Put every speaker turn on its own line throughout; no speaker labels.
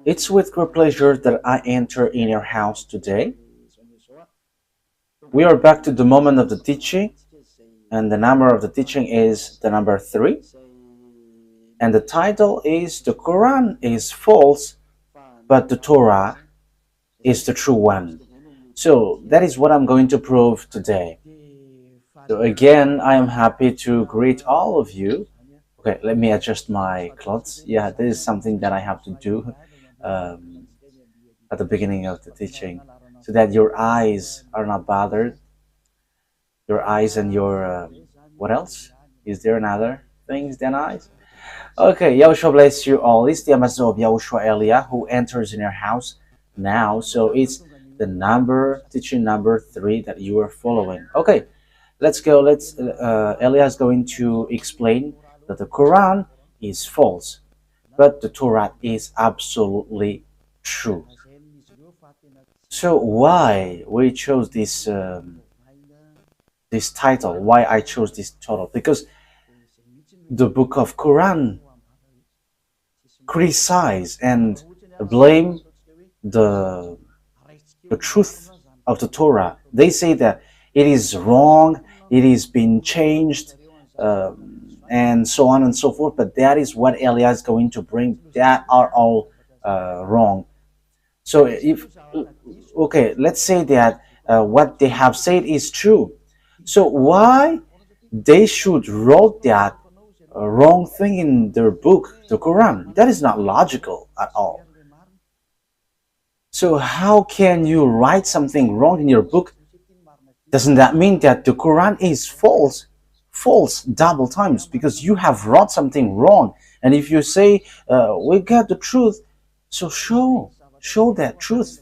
It's with great pleasure that I enter in your house today. We are back to the moment of the teaching, and the number of the teaching is the number 3. And the title is The Quran is false, but the Torah is the true one. So that is what I'm going to prove today. So again, I am happy to greet all of you. Okay, let me adjust my clothes. Yeah, this is something that I have to do um, at the beginning of the teaching, so that your eyes are not bothered. Your eyes and your what else? Is there another things than eyes? Okay, Yahushua bless you all. It's the ambassador of Yahushua Elia who enters in your house now. So it's the teaching number 3 that you are following. Okay, let's go. Elia is going to explain that the Quran is false, but the Torah is absolutely true. So why we chose this title? Why I chose this title? Because the book of Quran criticize and blame the truth of the Torah. They say that it is wrong, it is being changed, and so on and so forth. But that is what Elia is going to bring. That are all wrong. So if okay, let's say that what they have said is true. So why they should wrote that wrong thing in their book, the Quran? That is not logical at all. So how can you write something wrong in your book? Doesn't that mean that the Quran is false? False double times, because you have wrote something wrong. And if you say we got the truth, so show that truth.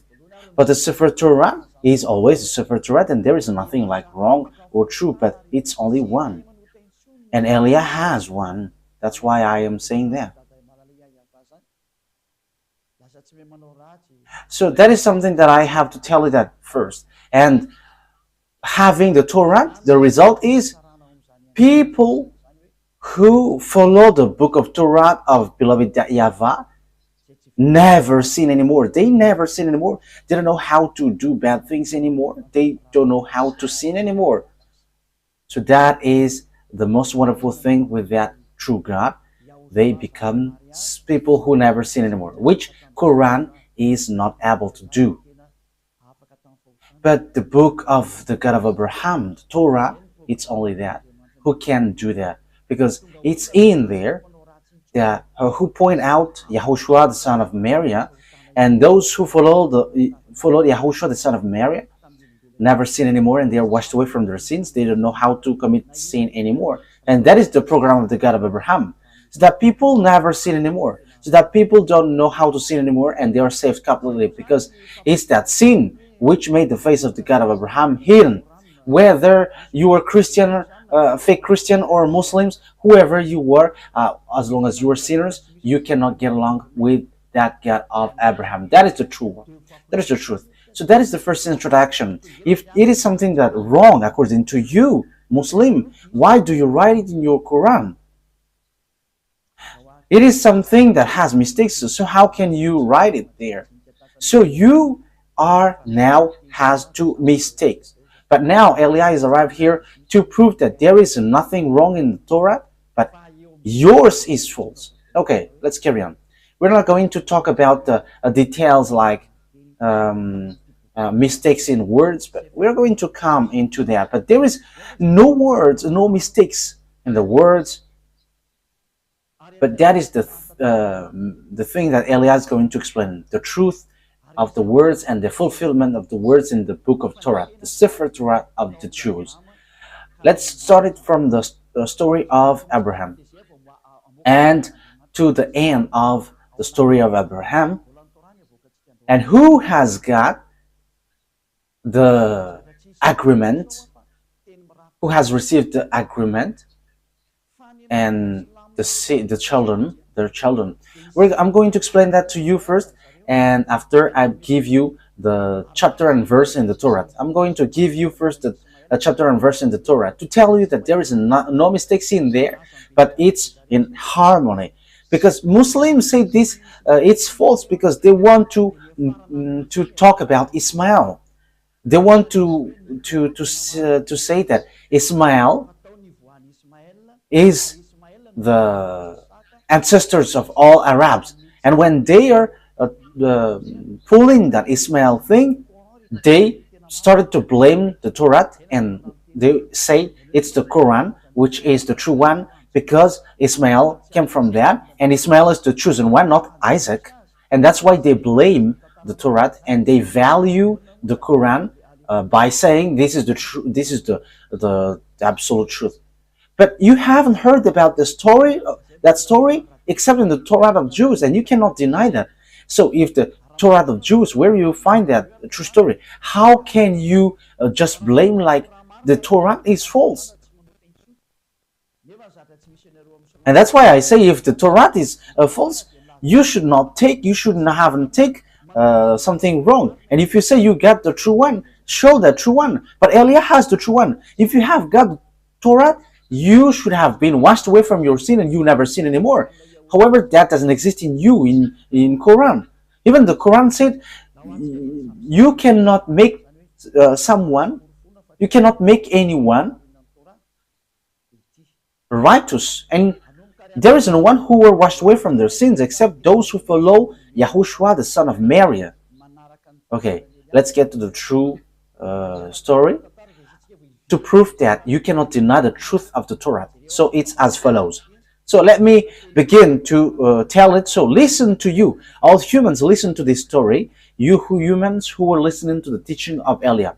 But the Sefer Torah is always the Sefer Torah, and there is nothing like wrong or true, but it's only one. And Elia has one. That's why I am saying that. So that is something that I have to tell you that first. And having the Torah, the result is people who follow the book of Torah of beloved YAHVAH never sin anymore. They never sin anymore. They don't know how to do bad things anymore. They don't know how to sin anymore. So that is the most wonderful thing with that true God. They become people who never sin anymore, which Quran is not able to do. But the book of the God of Abraham, the Torah, it's only that. Who can do that? Because it's in there that who point out YAHOSHUAH, the son of Mary, and those who follow YAHOSHUAH, the son of Mary, never sin anymore, and they are washed away from their sins. They don't know how to commit sin anymore. And that is the program of the God of Abraham. So that people never sin anymore. So that people don't know how to sin anymore, and they are saved completely, because it's that sin which made the face of the God of Abraham hidden. Whether you are Christian, fake Christian, or Muslims, whoever you were, as long as you are sinners, you cannot get along with that God of Abraham. That is the true one. That is the truth. So that is the first introduction. If it is something that wrong according to you, Muslim, why do you write it in your Quran? It is something that has mistakes, so how can you write it there? So you are now has 2 mistakes. But now Elias arrived here to prove that there is nothing wrong in the Torah, but yours is false. Okay, let's carry on. We're not going to talk about the details like mistakes in words, but we're going to come into that. But there is no words, no mistakes in the words. But that is the thing that Elias is going to explain, the truth of the words and the fulfillment of the words in the book of Torah, the Sefer Torah of the Jews. Let's start it from the story of Abraham and to the end of the story of Abraham. And who has got the agreement? Who has received the agreement? And the children, their children. I'm going to explain that to you first, and after I give you the chapter and verse in the Torah. I'm going to give you first the chapter and verse in the Torah to tell you that there is no mistakes in there, but it's in harmony. because Muslims say this it's false because they want to talk about Ismail. They want to say that Ismail is the ancestors of all Arabs, and when they are pulling that Ismail thing, they started to blame the Torah, and they say it's the Quran which is the true one because Ismail came from that, and Ismail is the chosen one, not Isaac, and that's why they blame the Torah and they value the Quran by saying this is the this is the absolute truth. But you haven't heard about the story, that story, except in the Torah of Jews, and you cannot deny that. So if the Torah of Jews, where you find that true story, how can you just blame like the Torah is false? And that's why I say if the Torah is false, you should not take, you should not have take something wrong. And if you say you got the true one, show the true one. But Elia has the true one. If you have got Torah, you should have been washed away from your sin and you never sin anymore. However, that doesn't exist in you, in Quran. Even the Quran said you cannot make someone, you cannot make anyone righteous, and there is no one who were washed away from their sins except those who follow YAHOSHUAH, the son of Mary. Okay, let's get to the true story to prove that you cannot deny the truth of the Torah. So it's as follows. So let me begin to tell it. So listen to you, all humans, listen to this story, you humans who were listening to the teaching of Elia.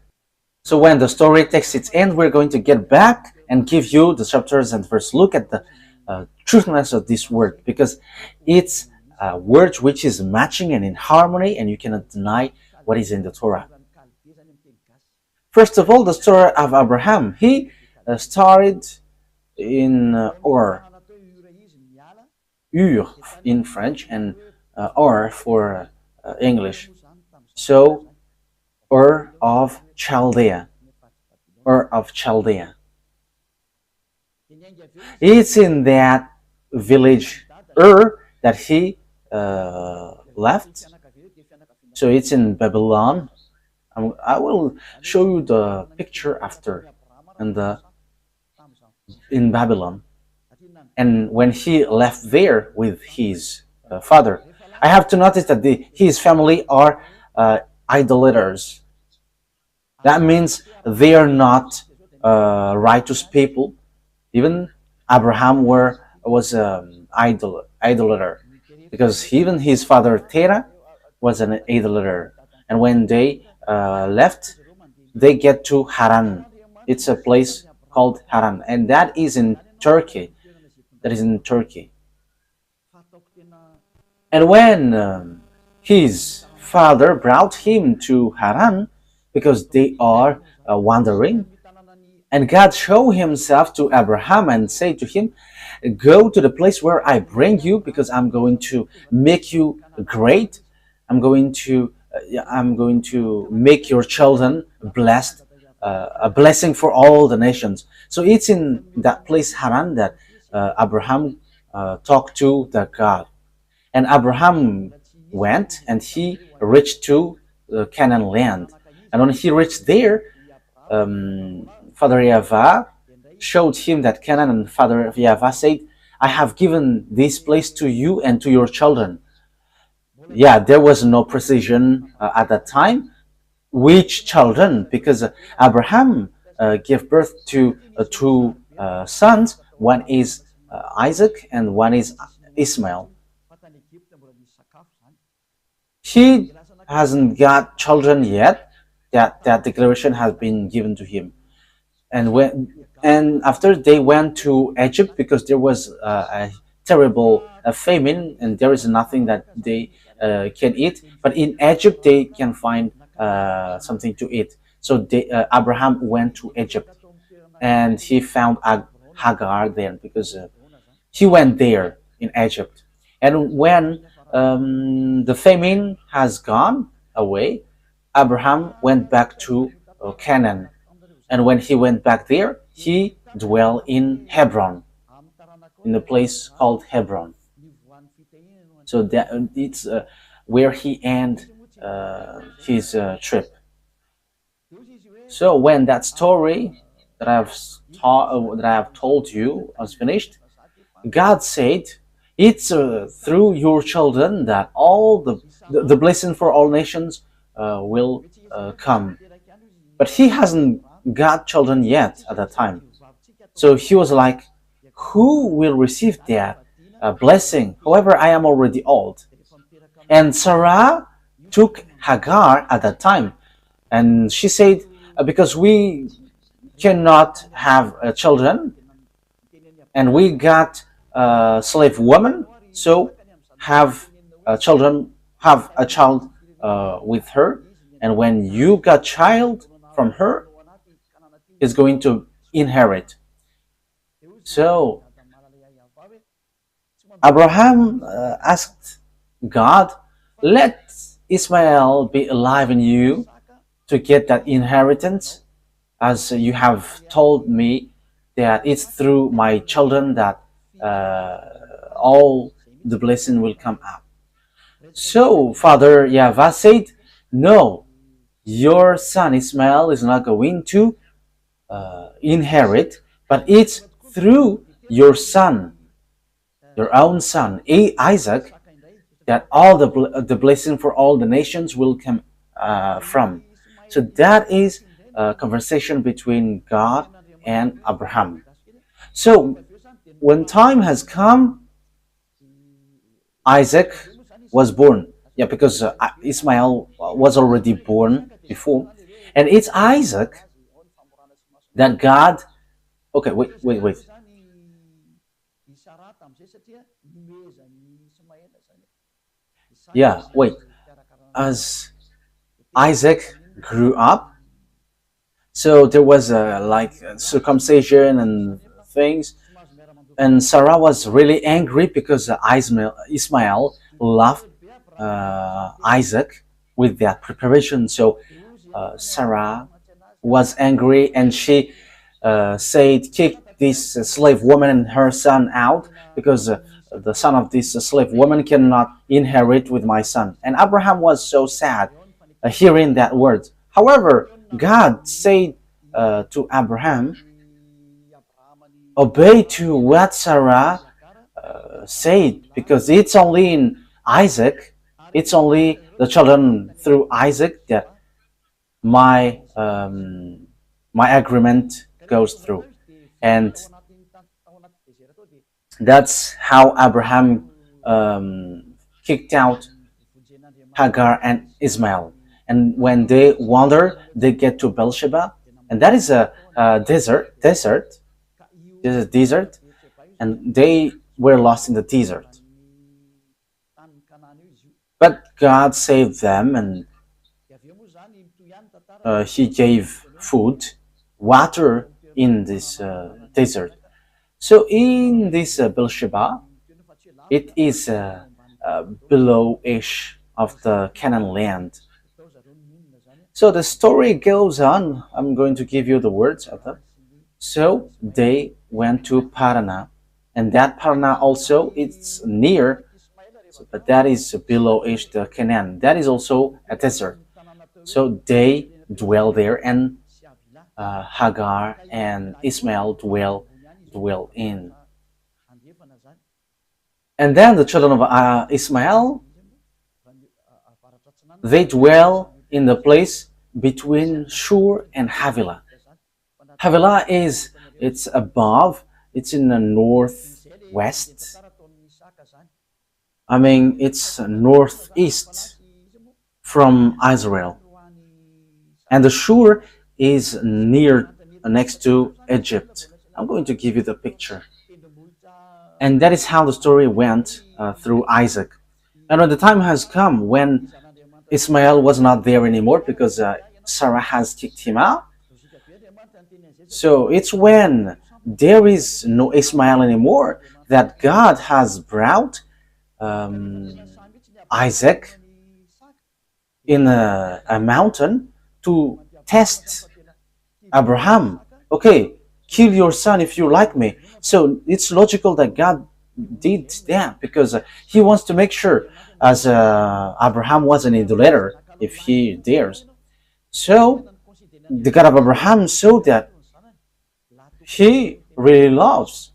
So when the story takes its end, we're going to get back and give you the chapters and verse. Look at the truthness of this word, because it's a word which is matching and in harmony, and you cannot deny what is in the Torah. First of all, the story of Abraham. He started in Ur in French, and Ur for English. So Ur of Chaldea. Ur of Chaldea. It's in that village Ur that he left. So it's in Babylon. I will show you the picture after, and in Babylon. And when he left there with his father, I have to notice that his family are idolaters. That means they are not righteous people. Even Abraham was an idolater, because even his father Terah was an idolater. And when they left, they get to Haran. It's a place called Haran, and that is in Turkey. That is in Turkey. And when his father brought him to Haran, because they are wandering, and God showed himself to Abraham and said to him, go to the place where I bring you, because I'm going to make you great. I'm going to make your children blessed, a blessing for all the nations. So it's in that place Haran that Abraham talked to the God. And Abraham went and he reached to the Canaan land. And when he reached there, Father YAHVAH showed him that Canaan, and Father YAHVAH said, I have given this place to you and to your children. Yeah, there was no precision at that time. Which children? Because Abraham gave birth to two sons. One is Isaac and one is Ismail. He hasn't got children yet. That declaration has been given to him. And after they went to Egypt, because there was a terrible famine and there is nothing that they can eat. But in Egypt they can find something to eat. So Abraham went to Egypt, and he found Hagar there, because he went there in Egypt. And when the famine has gone away, Abraham went back to Canaan. And when he went back there, he dwelled in Hebron, in a place called Hebron. So that it's where he end his trip. So when that story that that I have told you was finished, God said, "It's through your children that all the blessing for all nations will come." But he hasn't got children yet at that time. So he was like, "Who will receive that blessing? However, I am already old." And Sarah took Hagar at that time, and she said, "Because we cannot have children, and we got a slave woman, so have children, have a child with her, and when you got child from her, is going to inherit." So Abraham asked God, "Let Ismael be alive in you to get that inheritance, as you have told me that it's through my children that all the blessing will come up." So Father YAHVAH said, "No, your son Ismael is not going to inherit, but it's through your son, your own son, Isaac, that all the blessing for all the nations will come from." So that is a conversation between God and Abraham. So when time has come, Isaac was born. Yeah, because Ismael was already born before. And it's Isaac that God. Okay, wait. Yeah, wait. As Isaac grew up, so there was like circumcision and things, and Sarah was really angry because Ismael loved Isaac with that preparation. So Sarah was angry, and she said, "Kick this slave woman and her son out, because the son of this slave woman cannot inherit with my son." And Abraham was so sad hearing that word. However, God said to Abraham, "Obey to what Sarah said, because it's only in Isaac, it's only the children through Isaac that my agreement goes through." And that's how Abraham kicked out Hagar and Ismail. And when they wander, they get to Beersheba, and that is a desert, and they were lost in the desert. But God saved them, and He gave food, water in this desert. So in this Beersheba, it is below-ish of the Canaan land. So the story goes on. I'm going to give you the words of them. So they went to Parana, and that Parana also, it's near, but that is below-ish the Canaan. That is also a desert. So they dwell there, and Hagar and Ismail dwell in. And then the children of Ismail, they dwell in the place between Shur and Havilah. Havilah it's above, it's in the northwest. I mean, it's northeast from Israel. And the Shur is next to Egypt. I'm going to give you the picture. And that is how the story went through Isaac. And when the time has come when Ismael was not there anymore because Sarah has kicked him out, so it's when there is no Ismael anymore that God has brought Isaac in a mountain to test Abraham. Okay, kill your son if you like me. So it's logical that God did that because he wants to make sure, as Abraham was an idolater, if he dares. So the God of Abraham saw that he really loves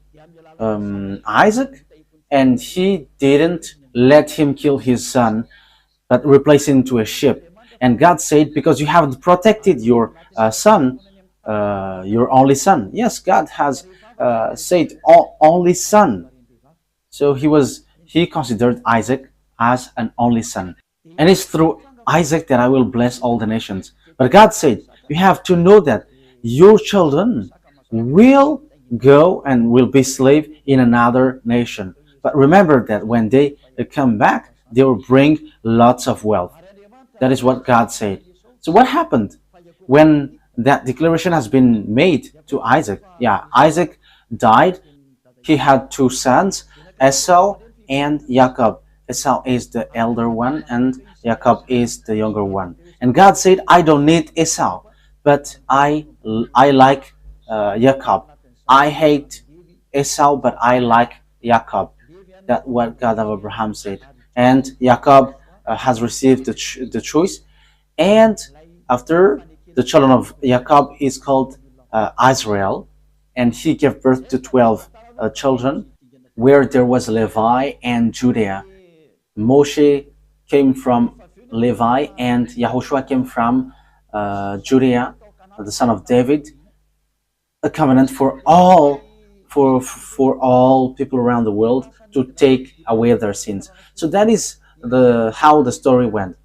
Isaac, and he didn't let him kill his son, but replace him to a sheep. And God said, because you haven't protected your son, your only son. Yes, God has said only son. So he considered Isaac as an only son. And it's through Isaac that I will bless all the nations. But God said, you have to know that your children will go and will be slave in another nation. But remember that when they come back, they will bring lots of wealth. That is what God said. So what happened when that declaration has been made to Isaac? Yeah, Isaac died. He had two sons, Esau and Jacob. Esau is the elder one, and Jacob is the younger one. And God said, I don't need Esau, but I like Jacob. I hate Esau, but I like Jacob. That's what God of Abraham said. And Jacob has received the choice. And after, the children of Jacob is called Israel, and he gave birth to 12 children, where there was Levi and Judah. Moshe came from Levi, and YAHOSHUAH came from Judah, the son of David. A covenant for all people around the world to take away their sins. So that is how the story went.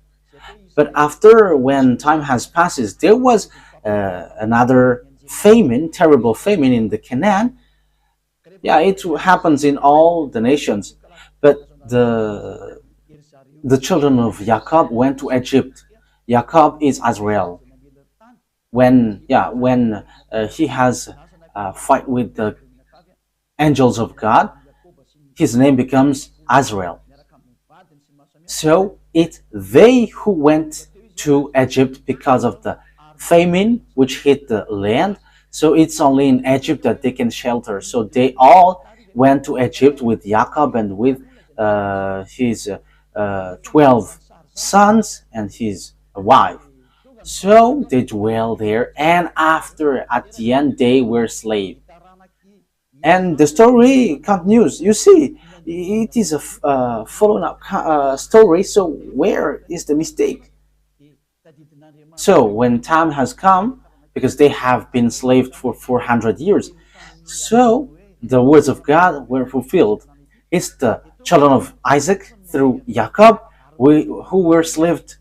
But after, when time has passed, there was another famine, terrible famine in the Canaan. Yeah, it happens in all the nations. But the children of Jacob went to Egypt. Jacob is Israel. When he has a fight with the angels of God, his name becomes Israel. So it's they who went to Egypt because of the famine which hit the land. So it's only in Egypt that they can shelter. So they all went to Egypt with Jacob and with his 12 sons and his wife. So they dwell there, and after, at the end, they were slaves. And the story continues. You see, it is a following up story. So where is the mistake? So when time has come, because they have been enslaved for 400 years, so the words of God were fulfilled. It's the children of Isaac through Jacob who were enslaved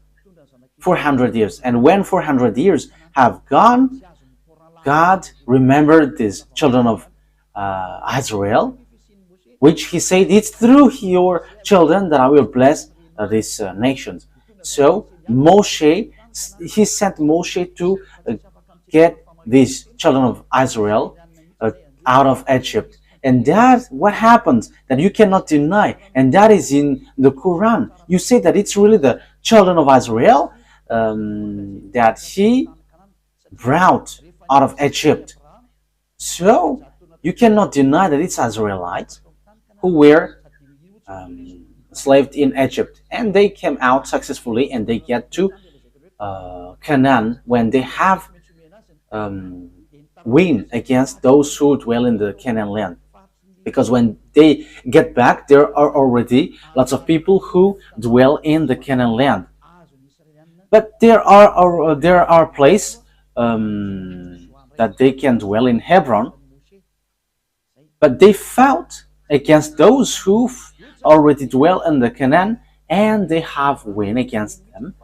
400 years. And when 400 years have gone, God remembered these children of Israel, which he said, it's through your children that I will bless these nations. So Moshe, he sent Moshe to get these children of Israel out of Egypt. And that's what happens, that you cannot deny. And that is in the Quran. You say that it's really the children of Israel that he brought out of Egypt. So you cannot deny that it's Israelites who were enslaved in Egypt. And they came out successfully, and they get to Canaan when they have win against those who dwell in the Canaan land. Because when they get back, there are already lots of people who dwell in the Canaan land. But there are places that they can dwell in Hebron, but they fought against those who already dwell in the Canaan, and they have win against them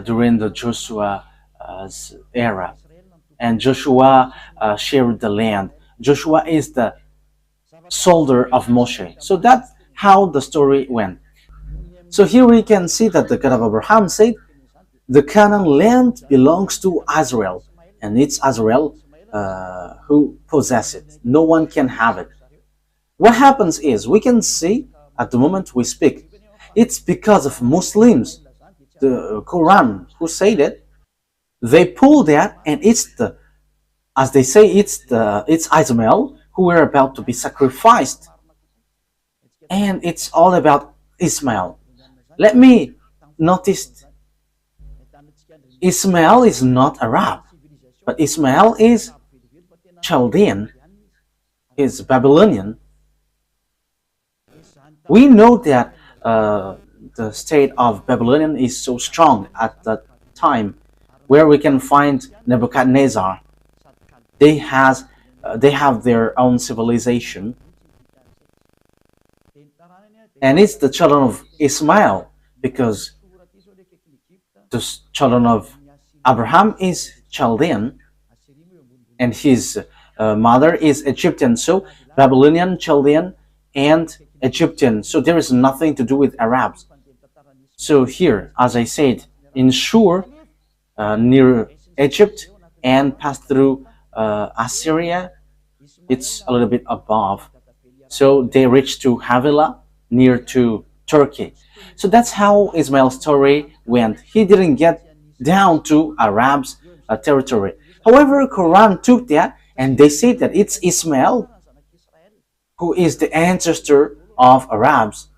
during the Joshua's era. And Joshua shared the land. Joshua is the soldier of Moshe. So that's how the story went. So here we can see that the God of Abraham said, the Canaan land belongs to Israel, and it's Israel who possess it. No one can have it. What happens is, we can see at the moment we speak, it's because of Muslims, the Quran, who said it. They pull that, and it's the, as they say, it's Ismail who were about to be sacrificed and it's all about Ismail. Let me notice Ismail is not Arab, but Ismail is Chaldean, is Babylonian. We know that the state of Babylonian is so strong at that time, where we can find Nebuchadnezzar. They have their own civilization, and it's the children of Ismail, because the children of Abraham is Chaldean and his mother is Egyptian. So Babylonian, Chaldean, and Egyptian. So there is nothing to do with Arabs. So here, as I said, in Shur, near Egypt, and passed through Assyria, it's a little bit above. So they reached to Havilah, near to Turkey. So that's how Ismail's story went. He didn't get down to Arabs' territory. However, Quran took that and they say that it's Ismail who is the ancestor of Arabs.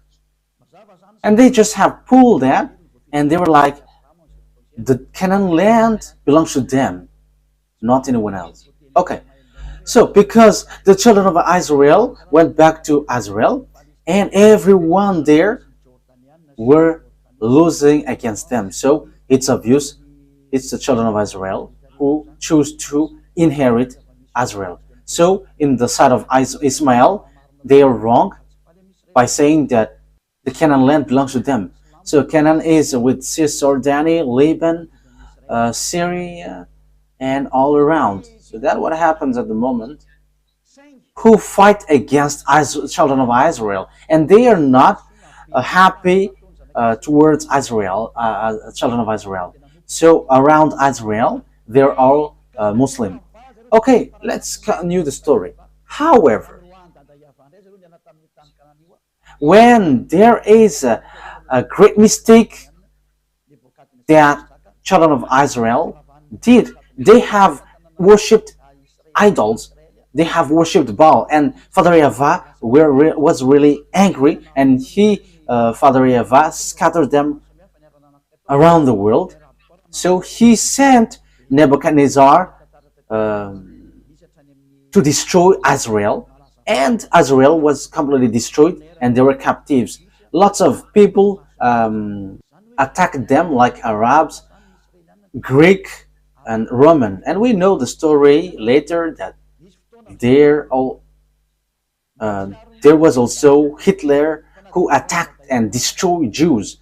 And they just have pulled that and they were like, the Canaan land belongs to them, not anyone else. Okay, so because the children of Israel went back to Israel and everyone there were losing against them. So it's obvious it's the children of Israel who choose to inherit Israel. So in the side of Ismail, they are wrong by saying that the Canaan land belongs to them. So Canaan is with Cisjordania, Lebanon, Syria, and all around. So that's what happens at the moment. Who fight against children of Israel, and they are not happy towards Israel, children of Israel. So around Israel, they're all Muslim. Okay, let's continue the story. However, when there is a great mistake that children of Israel did, they have worshipped idols. They have worshipped Baal, and Father YAHVAH was really angry, and Father YAHVAH scattered them around the world. So he sent Nebuchadnezzar to destroy Israel, and Israel was completely destroyed, and they were captives. Lots of people attacked them, like Arabs, Greek, and Roman, and we know the story later that there was also Hitler who attacked and destroyed Jews,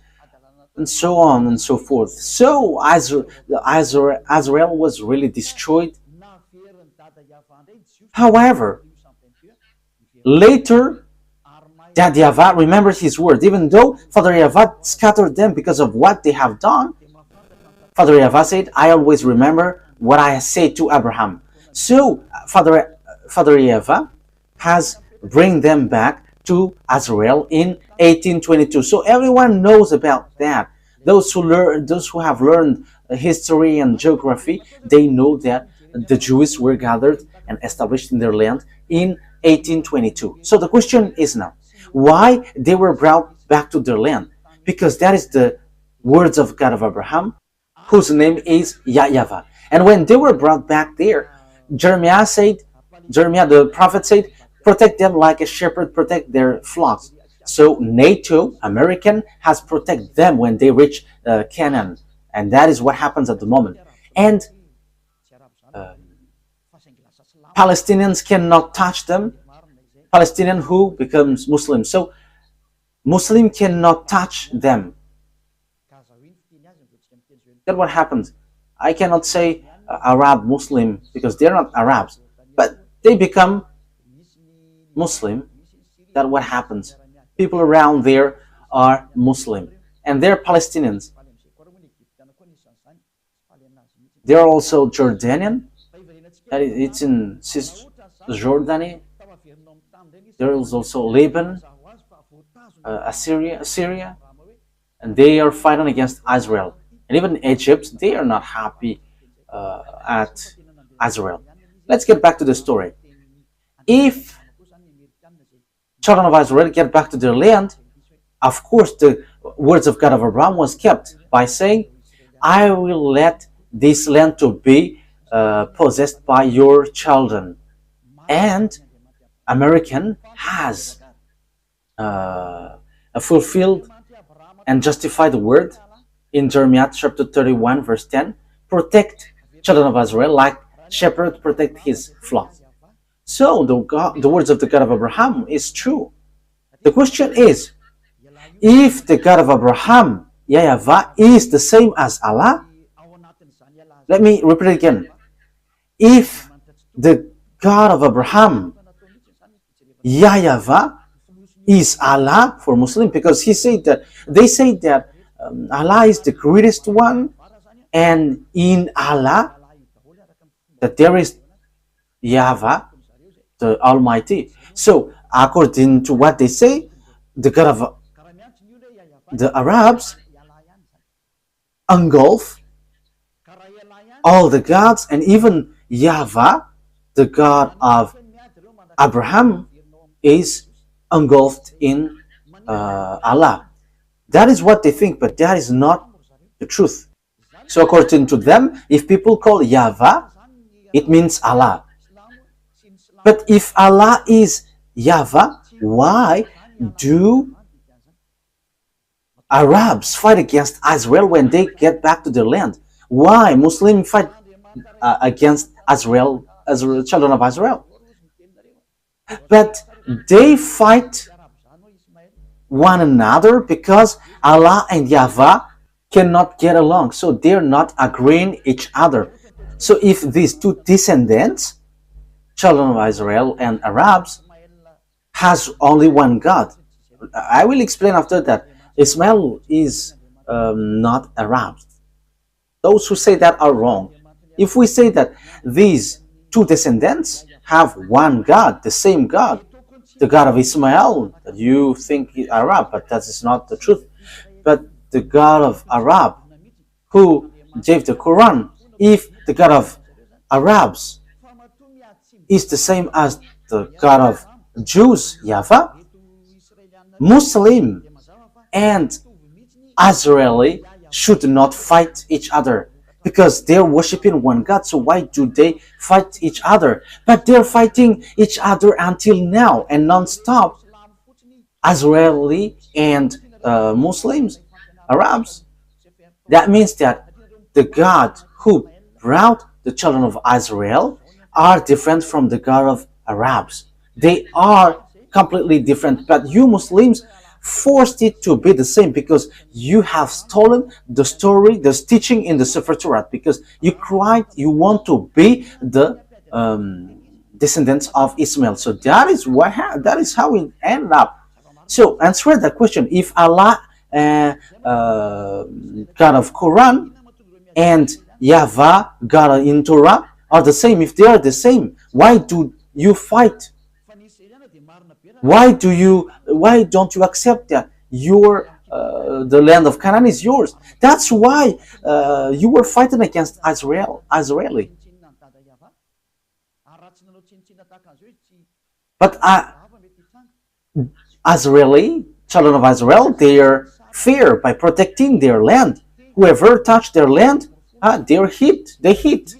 and so on and so forth. So Israel was really destroyed. However, later, that YAHVAH remembered his word, even though Father YAHVAH scattered them because of what they have done. Father YAHVAH said, I always remember what I said to Abraham. So Father YAHVAH has bring them back to Israel in 1822. So everyone knows about that. Those who have learned history and geography, they know that the Jews were gathered and established in their land in 1822. So the question is now, why they were brought back to their land? Because that is the words of God of Abraham, whose name is YAHVAH. And when they were brought back there, Jeremiah the prophet said, protect them like a shepherd protect their flocks. So NATO, American, has protected them when they reach Canaan. And that is what happens at the moment. And Palestinians cannot touch them. Palestinian who becomes Muslim. So Muslim cannot touch them. That's what happens. I cannot say Arab Muslim because they're not Arabs, but they become Muslim. That's what happens. People around there are Muslim and they're Palestinians. They're also Jordanian. It's in Cisjordania. There is also Lebanon, Syria, and they are fighting against Israel. And even Egypt, they are not happy at Israel. Let's get back to the story. If children of Israel get back to their land, of course, the words of God of Abraham was kept by saying, I will let this land to be possessed by your children. And American has fulfilled and justified the word in Jeremiah chapter 31 verse 10, protect children of Israel like shepherd protect his flock. So the words of the God of Abraham is true. The question is, if the God of Abraham, YAHVAH, is the same as Allah, let me repeat it again. If the God of Abraham, YAHVAH, is Allah for Muslim, because they say that Allah is the greatest one, and in Allah that there is YAHVAH, the Almighty. So according to what they say, the God of the Arabs engulf all the gods, and even YAHVAH, the God of Abraham, is engulfed in Allah. That is what they think, but that is not the truth. So according to them, if people call YAHVAH, it means Allah. But if Allah is YAHVAH, why do Arabs fight against Israel when they get back to their land? Why Muslims fight against Israel, children of Israel? But they fight one another because Allah and YAHVAH cannot get along, so they're not agreeing each other. So if these two descendants, children of Israel and Arabs, has only one God, I will explain after that. Ismail is not Arab. Those who say that are wrong. If we say that these two descendants have one God, the same God, the God of Ismail, that you think is Arab, but that is not the truth. But the God of Arab, who gave the Quran, if the God of Arabs is the same as the God of Jews, YAHVAH, Muslim and Israeli should not fight each other because they're worshiping one God. So why do they fight each other? But they're fighting each other until now and non-stop. Israeli and Muslims, Arabs. That means that the God who brought the children of Israel are different from the God of Arabs. They are completely different, but you Muslims forced it to be the same because you have stolen the story, the teaching in the Sefer Torah, because you want to be the descendants of Ismail. So that is how it ended up. So answer the question: if Allah, God of Quran, and YAHVAH, God in Torah, are the same, if they are the same, why do you fight? Why don't you accept that the land of Canaan is yours? That's why you were fighting against Israeli. But Israeli, children of Israel, they are fair by protecting their land. Whoever touched their land, they're hit. They hit.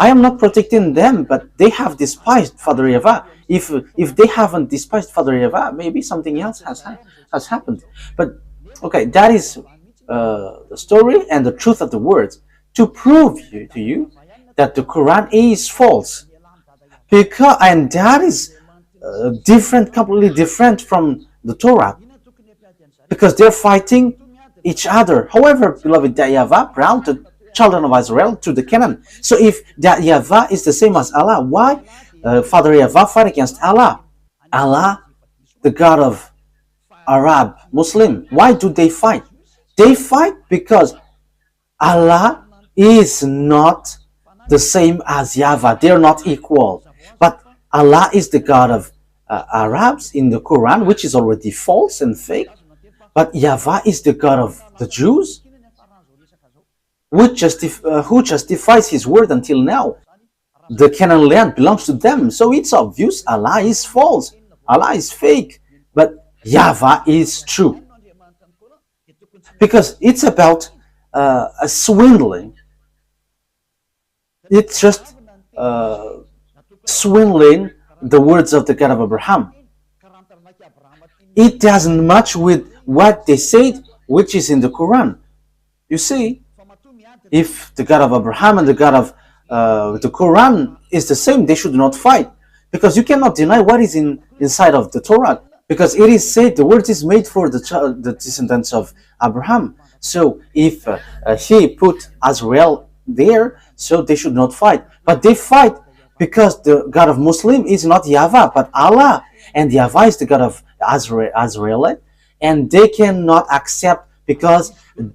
I am not protecting them, but they have despised Father YAHVAH. If they haven't despised Father YAHVAH, maybe something else has happened. But okay, that is the story and the truth of the words to prove to you that the Quran is false, and that is different, completely different from the Torah, because they're fighting each other. However, beloved, that YAHVAH brought the children of Israel to the Canaan. So if that YAHVAH is the same as Allah, why Father YAHVAH fight against Allah? Allah, the God of Arab, Muslim, why do they fight? They fight because Allah is not the same as YAHVAH. They're not equal. But Allah is the God of Arabs in the Quran, which is already false and fake. But YAHVAH is the God of the Jews, who justifies his word until now. The Canaan land belongs to them. So it's obvious Allah is false. Allah is fake, but YAHVAH is true. Because it's about a swindling. It's just swindling the words of the God of Abraham. It doesn't match with what they said, which is in the Quran. You see, if the God of Abraham and the God of the Quran is the same, they should not fight. Because you cannot deny what is inside of the Torah. Because it is said the word is made for the descendants of Abraham. So if he put Israel there, so they should not fight. But they fight because the God of Muslim is not YAHVAH, but Allah. And YAHVAH is the God of Israel. And they cannot accept because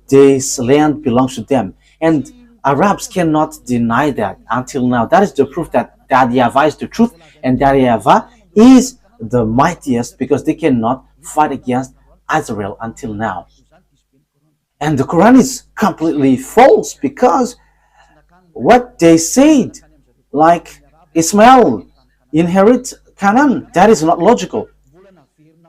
this land belongs to them. And Arabs cannot deny that until now. That is the proof that YAHVAH is the truth and that YAHVAH is the mightiest, because they cannot fight against Israel until now. And the Quran is completely false, because what they said, like Ismail inherit Canaan, that is not logical.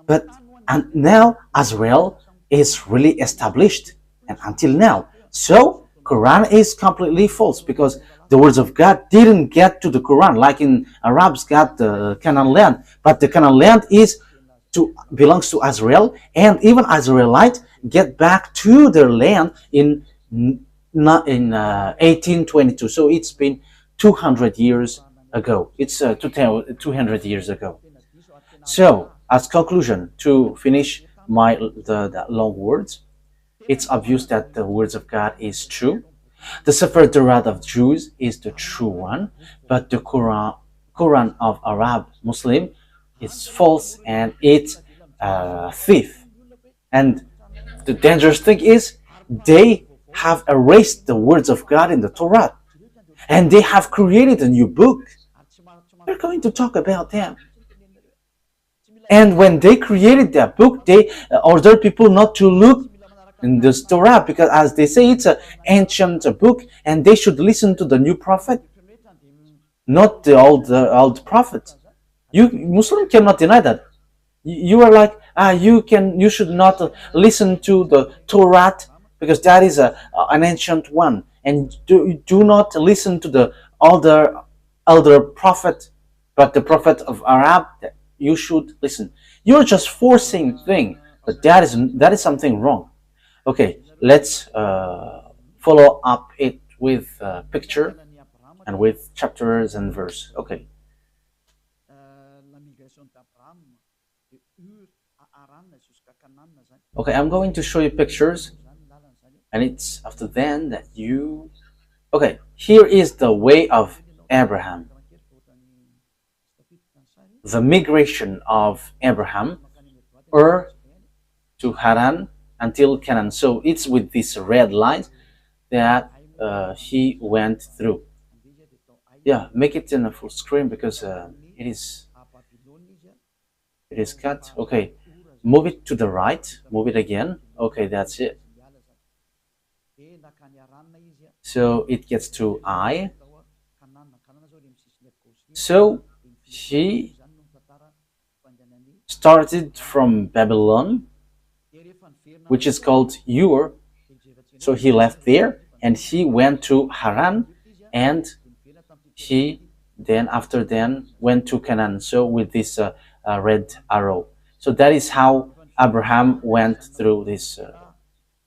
But and now Israel is really established, and until now. So Quran is completely false, because the words of God didn't get to the Quran, like in Arabs got the Canaan land, but the Canaan land belongs to Israel, and even Israelites get back to their land in 1822. So it's been 200 years ago. It's 200 years ago. So as conclusion, to finish the long words, it's obvious that the words of God is true. The Sefer Torah of Jews is the true one, but the Quran of Arab Muslim is false, and it's a thief. And the dangerous thing is they have erased the words of God in the Torah, and they have created a new book. We're going to talk about them. And when they created that book, they ordered people not to look in this Torah, because as they say, it's an ancient book, and they should listen to the new prophet, not the old prophet. You Muslim cannot deny that. You are like, you should not listen to the Torah, because that is an ancient one, and do not listen to the elder prophet, but the prophet of Arab, you should listen. You're just forcing thing, but that is something wrong. Okay, let's follow up it with picture and with chapters and verse. Okay. Okay, I'm going to show you pictures, and it's after then that you... Okay, here is the way of Abraham. The migration of Abraham, to Haran until Canaan. So it's with these red lines that he went through. Yeah, make it in a full screen, because it is cut. Okay, move it to the right, move it again. Okay, that's it. So it gets to I. So he started from Babylon, which is called Ur. So he left there and he went to Haran, and he then went to Canaan. So with this red arrow. So that is how Abraham went through this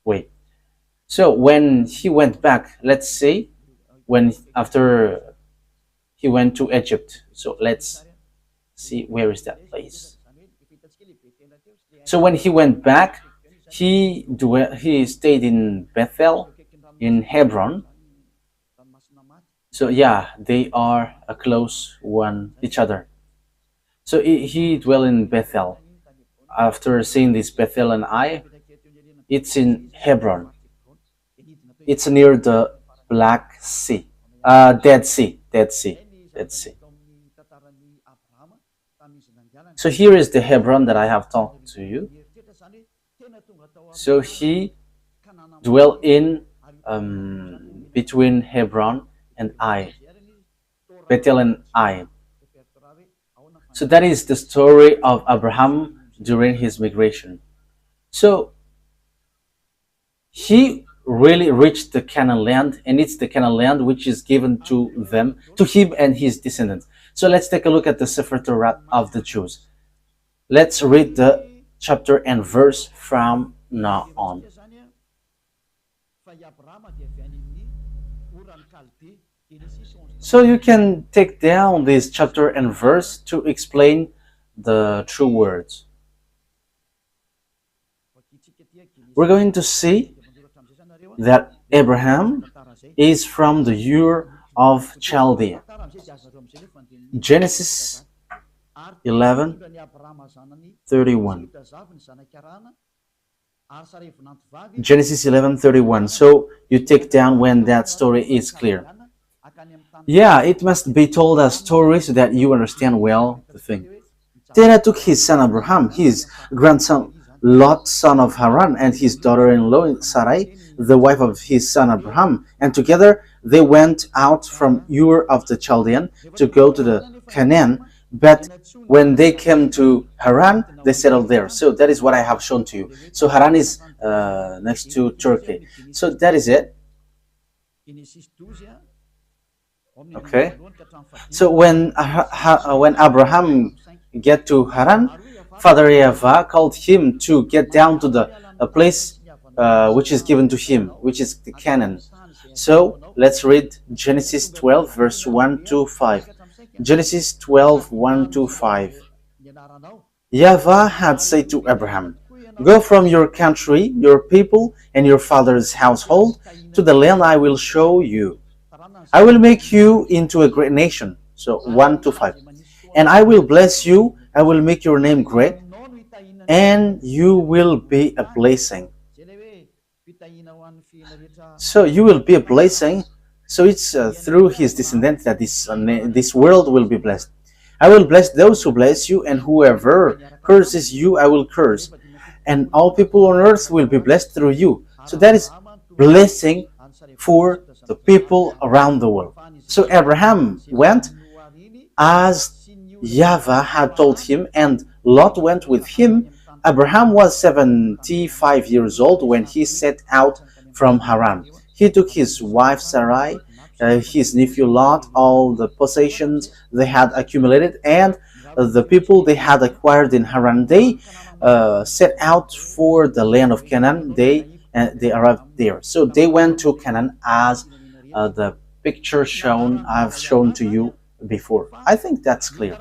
way. So when he went back, let's say, after he went to Egypt. So let's see, where is that place? So when he went back, he stayed in Bethel, in Hebron. So yeah, they are a close each other. So he dwelled in Bethel. After seeing this Bethel and Ai, it's in Hebron. It's near the Black Sea, Dead Sea. So here is the Hebron that I have talked to you. So he dwelt in between Hebron and Ai, Bethel and Ai. So that is the story of Abraham during his migration. So he really reached the Canaan land, and it's the Canaan land which is given to them, to him and his descendants. So let's take a look at the Sefer Torah of the Jews. Let's read the chapter and verse from now on. So you can take down this chapter and verse to explain the true words. We're going to see that Abraham is from the Ur of Chaldea. Genesis 11:31. Genesis 11:31. So you take down when that story is clear. Yeah, it must be told as story so that you understand well the thing. Terah took his son Abraham, his grandson Lot, son of Haran, and his daughter-in-law Sarai, the wife of his son Abraham, and together they went out from Ur of the Chaldean to go to the Canaan. But when they came to Haran, they settled there. So that is what I have shown to you. So Haran is next to Turkey. So that is it. Okay. So when Abraham get to Haran, Father YAHVAH called him to get down to the place which is given to him, which is the Canaan. So let's read Genesis 12 verse 1 to 5. Genesis 12, 1 to 5. YAHVAH had said to Abraham, "Go from your country, your people, and your father's household to the land I will show you. I will make you into a great nation." So 1 to 5. "And I will bless you, I will make your name great, and you will be a blessing." So you will be a blessing. So it's through his descendants that this world will be blessed. "I will bless those who bless you, and whoever curses you, I will curse. And all people on earth will be blessed through you." So that is blessing for the people around the world. So Abraham went as YAHVAH had told him, and Lot went with him. Abraham was 75 years old when he set out from Haran. He took his wife Sarai, his nephew Lot, all the possessions they had accumulated, and the people they had acquired in Haran. They set out for the land of Canaan. They arrived there. So they went to Canaan as the picture I've shown to you before. I think that's clear.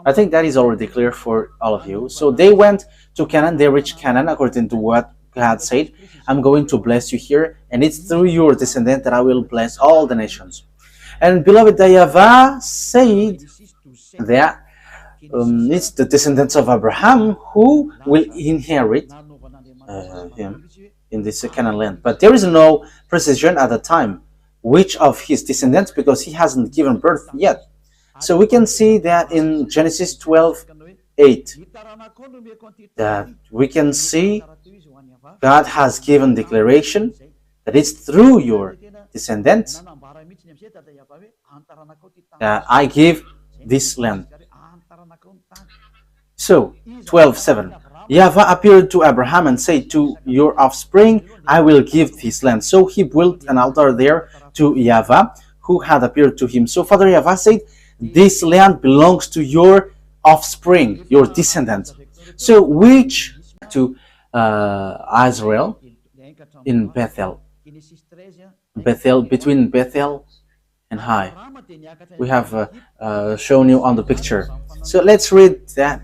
I think that is already clear for all of you. So they went to Canaan. They reached Canaan according to what God said. "I'm going to bless you here, and it's through your descendant that I will bless all the nations." And beloved, YAHVAH said that it's the descendants of Abraham who will inherit him in this Canaan land. But there is no precision at the time which of his descendants, because he hasn't given birth yet. So we can see that in Genesis 12:8, that we can see God has given declaration that it's through your descendants that I give this land. So 12:7, YAHVAH appeared to Abraham and said, "To your offspring I will give this land." So he built an altar there to YAHVAH, who had appeared to him. So Father YAHVAH said, "This land belongs to your offspring, your descendants." So which to Israel in Bethel, between Bethel and Hai. We have shown you on the picture. So let's read that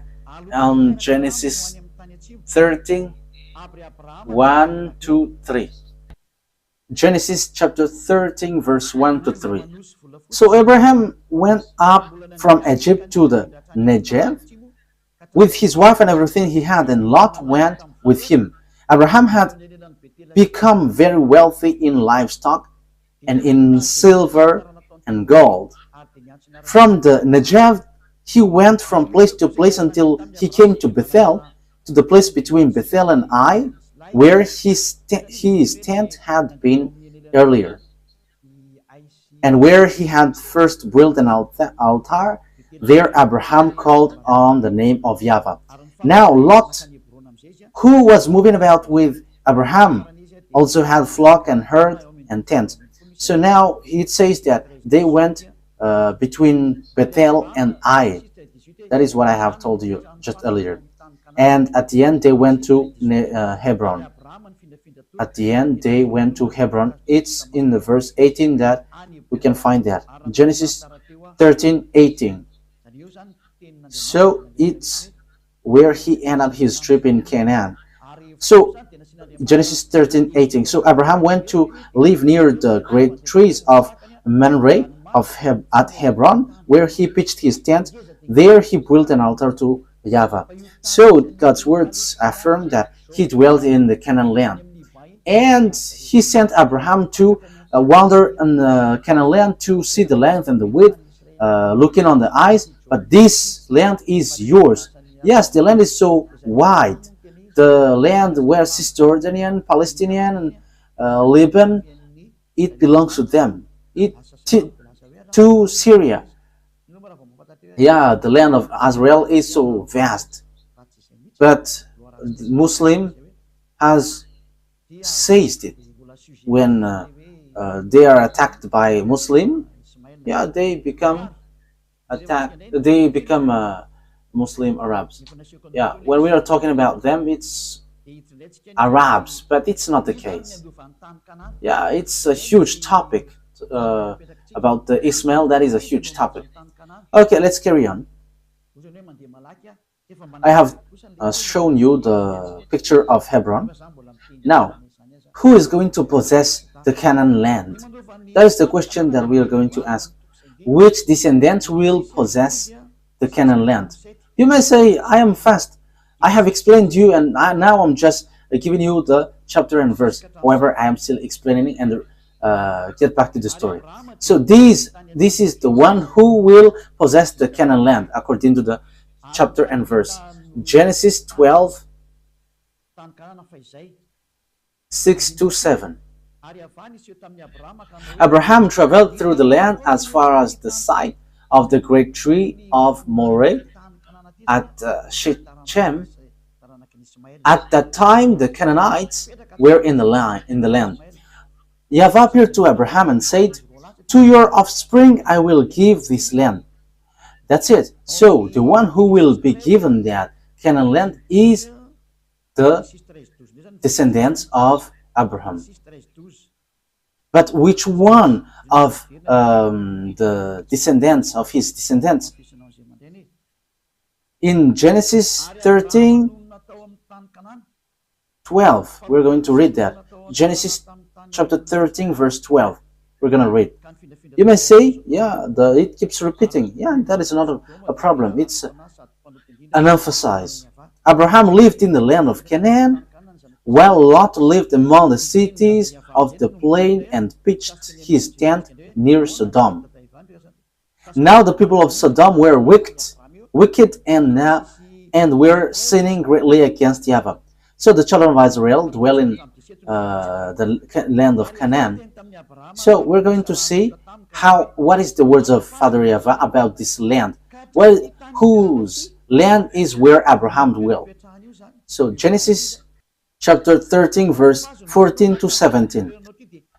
on Genesis 13, 1 to 3. Genesis chapter 13, verse 1 to 3. So Abraham went up from Egypt to the Negev with his wife and everything he had, and Lot went with him. Abraham had become very wealthy in livestock and in silver and gold. From the Negev, he went from place to place until he came to Bethel, to the place between Bethel and Ai, where his tent had been earlier, and where he had first built an altar There Abraham called on the name of YAHVAH. Now Lot, who was moving about with Abraham, also had flock and herd and tents. So now it says that they went between Bethel and Ai. That is what I have told you just earlier. And at the end they went to Hebron. At the end they went to Hebron. It's in the verse 18 that we can find that. Genesis 13:18. So it's where he ended up his trip in Canaan. So Genesis 13:18. So Abraham went to live near the great trees of Mamre at Hebron, where he pitched his tent. There he built an altar to YAHVAH. So God's words affirm that he dwelt in the Canaan land. And he sent Abraham to wander in the Canaan land to see the length and the width, looking on the eyes. But this land is yours. Yes, the land is so wide. The land where Cisjordanian, Palestinian, and Lebanon, it belongs to them. To Syria. Yeah, the land of Israel is so vast. But Muslim has seized it. When they are attacked by Muslim, yeah, they become Muslim Arabs. Yeah, when we are talking about them, it's Arabs, but it's not the case. Yeah, it's a huge topic about the Ismail. That is a huge topic. Okay, let's carry on. I have shown you the picture of Hebron. Now, who is going to possess the Canaan land? That is the question that we are going to ask. Which descendants will possess the Canaan land? You may say, I am fast. I have explained to you, and now I'm just giving you the chapter and verse. However, I am still explaining and get back to the story. So this is the one who will possess the Canaan land according to the chapter and verse. Genesis 12, 6-7. Abraham traveled through the land as far as the site of the great tree of Moreh at Shechem. At that time, the Canaanites were in the land. YAHVAH appeared to Abraham and said, to your offspring I will give this land. That's it. So the one who will be given that Canaan land is the descendants of Abraham. But which one of the descendants of his descendants? In Genesis 13:12, we're going to read that. Genesis chapter 13, verse 12. We're going to read. You may say, yeah, it keeps repeating. Yeah, that is not a problem. It's an emphasis. Abraham lived in the land of Canaan, while Lot lived among the cities of the plain and pitched his tent near Sodom. Now the people of Sodom were wicked and were sinning greatly against YAHVAH. So the children of Israel dwell in the land of Canaan. So we're going to see what is the words of Father YAHVAH about this land. Well, whose land is where Abraham dwelt. So Genesis chapter 13, verse 14-17.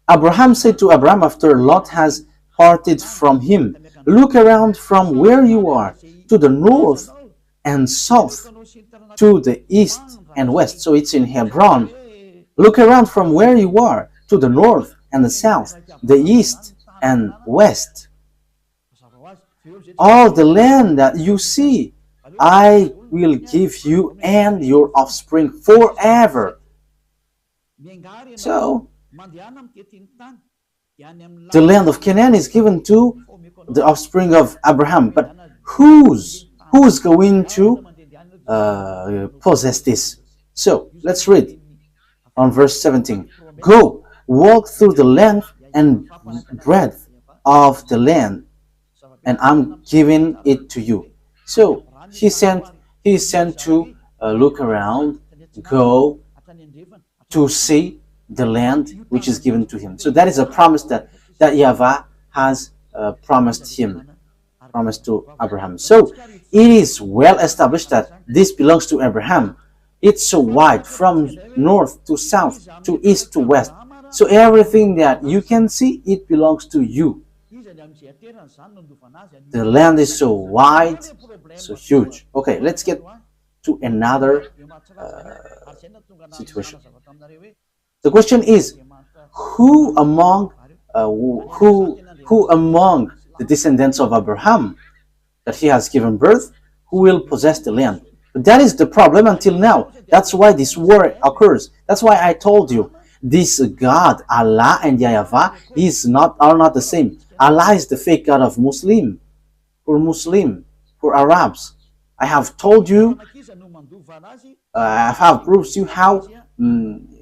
Abraham said to Abraham after Lot has parted from him, look around from where you are, to the north and south, to the east and west. So it's in Hebron. Look around from where you are, to the north and the south, the east and west. All the land that you see, I will give you and your offspring forever. So, the land of Canaan is given to the offspring of Abraham. But who's going to possess this? So, let's read on verse 17. Go, walk through the length and breadth of the land, and I'm giving it to you. So he is sent to look around, go to see the land which is given to him. So that is a promise that YAHVAH has promised him. promised to Abraham. So it is well established that this belongs to Abraham. It's so wide from north to south to east to west. So everything that you can see, it belongs to you. The land is so wide, so huge. Okay, let's get to another situation. The question is, who among the descendants of Abraham that he has given birth, who will possess the land? But that is the problem until now. That's why this war occurs. That's why I told you this God, Allah and YAHVAH, are not the same. Allah is the fake God of Muslim, for Arabs. I have told you, I have proved to you how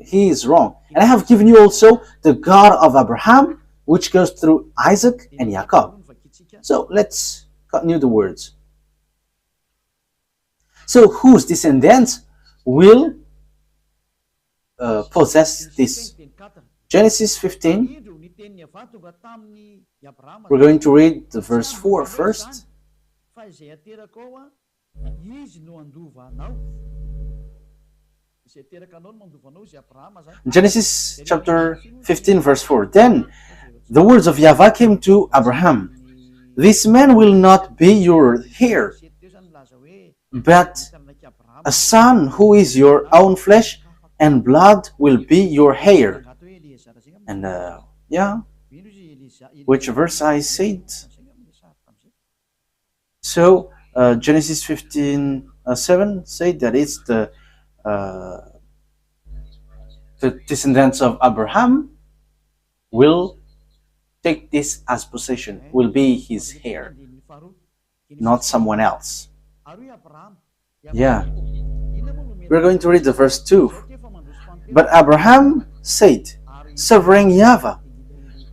he is wrong. And I have given you also the God of Abraham, which goes through Isaac and Jacob. So let's continue the words. So whose descendants will possess this? Genesis 15. We're going to read the verse 4 first. Genesis chapter 15 verse 4. Then the words of YAHVAH came to Abraham. This man will not be your heir, but a son who is your own flesh and blood will be your heir. And which verse I said? So Genesis 15:7 said that it's the descendants of Abraham will take this as possession, will be his heir, not someone else. Yeah. We're going to read the verse 2. But Abraham said, Sovereign YAHVAH,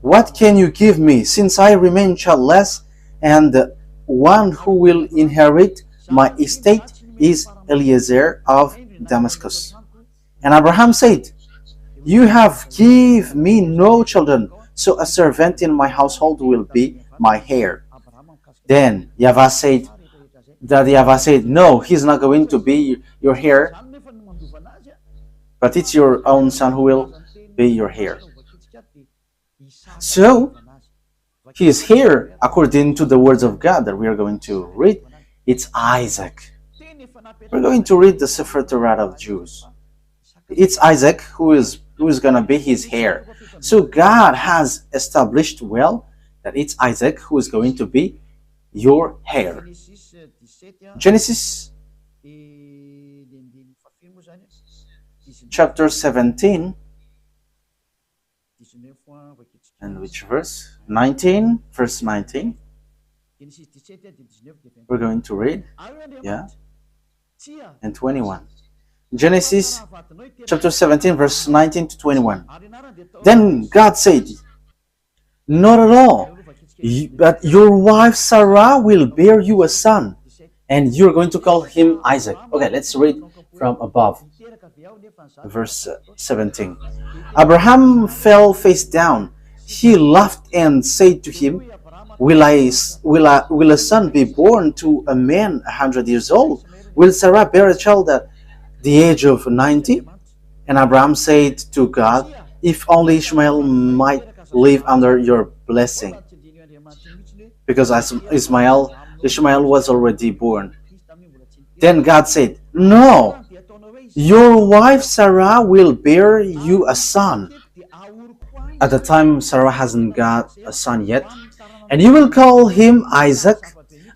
what can you give me, since I remain childless, and the one who will inherit my estate is Eliezer of Damascus? And Abraham said, You have given me no children, so a servant in my household will be my heir. Then YAHVAH said, No, he's not going to be your heir, but it's your own son who will be your heir. So, his heir, according to the words of God that we are going to read, it's Isaac. We're going to read the Sefer Torah of Jews. It's Isaac who is going to be his heir. So God has established well that it's Isaac who is going to be your heir. Genesis chapter 17, and which verse? 19, verse 19. We're going to read, and 21. Genesis chapter 17, verse 19 to 21. Then God said, Not at all, but your wife Sarah will bear you a son, and you're going to call him Isaac. Okay, let's read from above. Verse 17. Abraham fell face down. He laughed and said to him, Will a son be born to a man 100 years old? Will Sarah bear a child at the age of 90? And Abraham said to God, If only Ishmael might live under your blessing. Because Ishmael was already born. Then God said, No, your wife Sarah will bear you a son. At the time, Sarah hasn't got a son yet. And you will call him Isaac.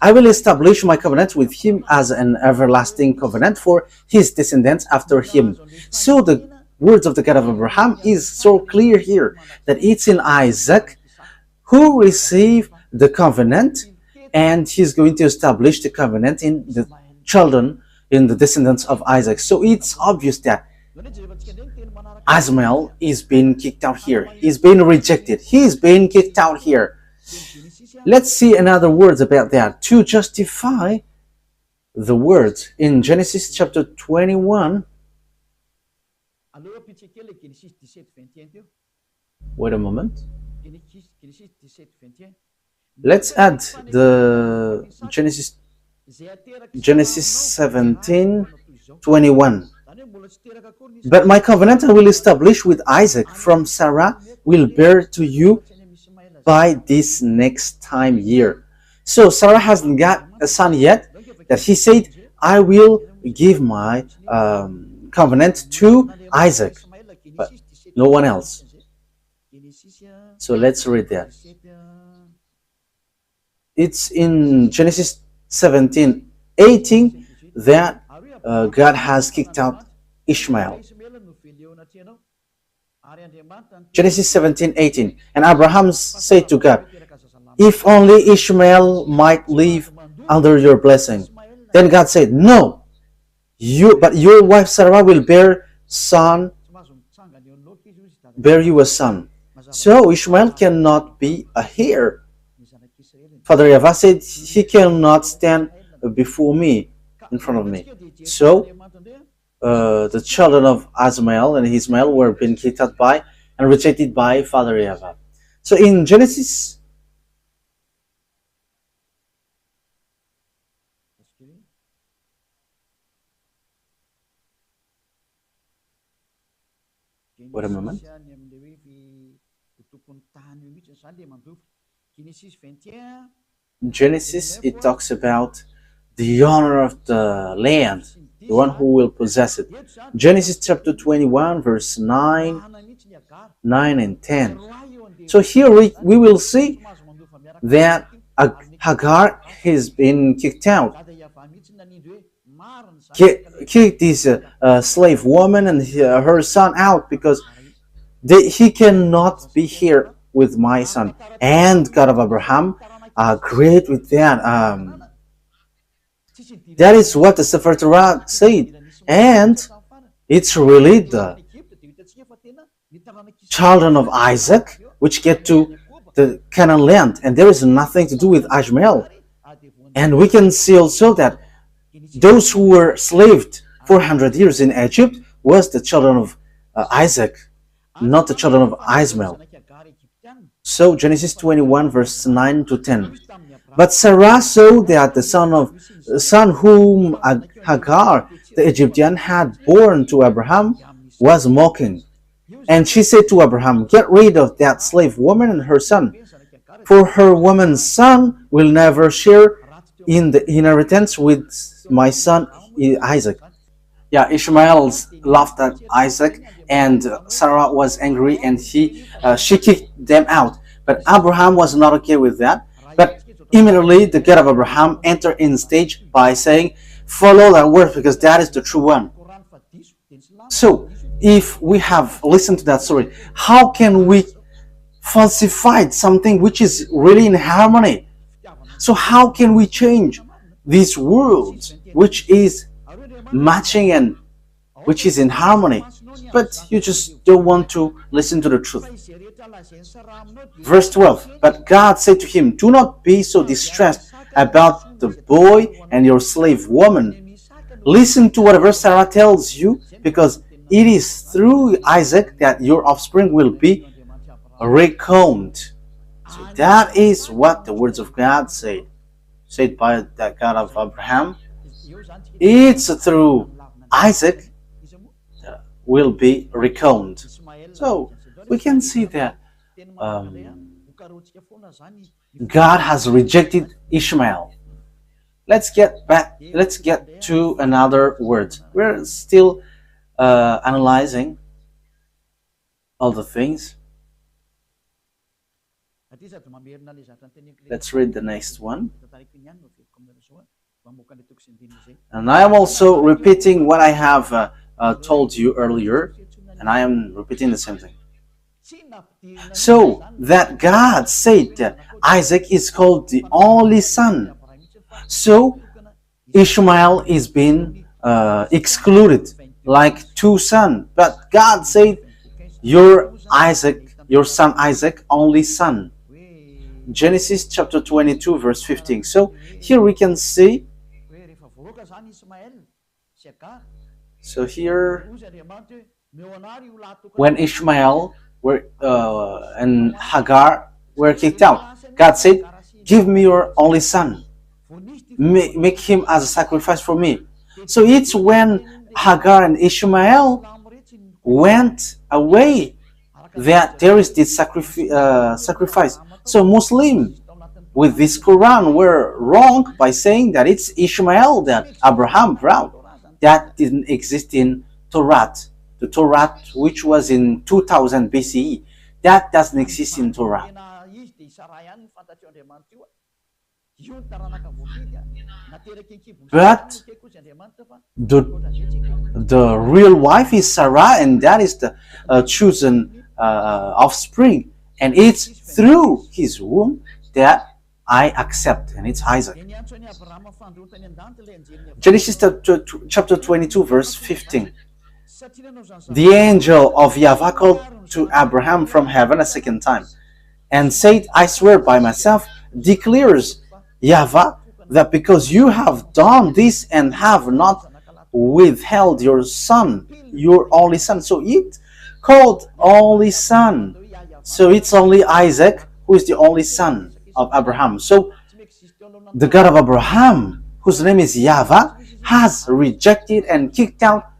I will establish my covenant with him as an everlasting covenant for his descendants after him. So the words of the God of Abraham is so clear here that it's in Isaac who received the covenant, and he's going to establish the covenant in the children, in the descendants of Isaac. So it's obvious that Ishmael is being kicked out here. He's being rejected. He's being kicked out here. Let's see another words about that to justify the words in Genesis chapter 21. Wait a moment. Let's add the Genesis 17:21. But my covenant I will establish with Isaac from Sarah will bear to you by this next time year. So Sarah hasn't got a son yet, that he said, I will give my covenant to Isaac, but no one else. So let's read that. It's in Genesis 17:18 that God has kicked out Ishmael. Genesis 17:18. And Abraham said to God, if only Ishmael might live under your blessing. Then God said, no, but your wife Sarah will bear you a son. So Ishmael cannot be a heir. Father YAHVAH said, he cannot stand before me, in front of me. So the children of Ismael and Ismael were being kicked out by and rejected by Father YAHVAH. So in Genesis, wait a moment. Genesis, it talks about the owner of the land, the one who will possess it. Genesis chapter 21, verse 9 and 10. So here we will see that Hagar has been kicked out. Kicked this slave woman and her son out because he cannot be here with my son. And God of Abraham agreed with that. That is what the Sefer Torah said. And it's really the children of Isaac which get to the Canaan land. And there is nothing to do with Ishmael. And we can see also that those who were slaved 400 years in Egypt was the children of Isaac, not the children of Ishmael. So Genesis 21 verse 9 to 10. But Sarah saw that the son whom Hagar the Egyptian had born to Abraham was mocking. And she said to Abraham, get rid of that slave woman and her son, for her woman's son will never share in the inheritance with my son Isaac. Yeah, Ishmael laughed at Isaac, and Sarah was angry, and she kicked them out. But Abraham was not okay with that. But immediately the God of Abraham entered in stage by saying, follow that word because that is the true one. So if we have listened to that story, how can we falsify something which is really in harmony? So how can we change these words which is matching and which is in harmony? But you just don't want to listen to the truth. Verse 12. But God said to him, do not be so distressed about the boy and your slave woman. Listen to whatever Sarah tells you, because it is through Isaac that your offspring will be reckoned. So that is what the words of God said by the God of Abraham. It's through Isaac that will be reckoned. So we can see that God has rejected Ishmael. Let's get to another word. We're still analyzing all the things. Let's read the next one. And I am also repeating what I have told you earlier, and I am repeating the same thing. So that God said that Isaac is called the only son. So Ishmael is being excluded like two sons. But God said, your son Isaac, only son. Genesis chapter 22 verse 15. So here we can see. So here, when Ishmael and Hagar were kicked out, God said, give me your only son, make him as a sacrifice for me. So it's when Hagar and Ishmael went away that there is this sacrifice. So Muslim with this Quran were wrong by saying that it's Ishmael that Abraham brought. That didn't exist in Torah. The Torah, which was in 2000 BCE, that doesn't exist in Torah. But the real wife is Sarah, and that is the chosen offspring, and it's through his womb that I accept, and it's Isaac. Genesis chapter 22 verse 15. The angel of YAHVAH called to Abraham from heaven a second time and said, I swear by myself, declares YAHVAH, that because you have done this and have not withheld your son, your only son. So it called only son. So it's only Isaac who is the only son of Abraham. So the God of Abraham, whose name is YAHVAH, has rejected and kicked out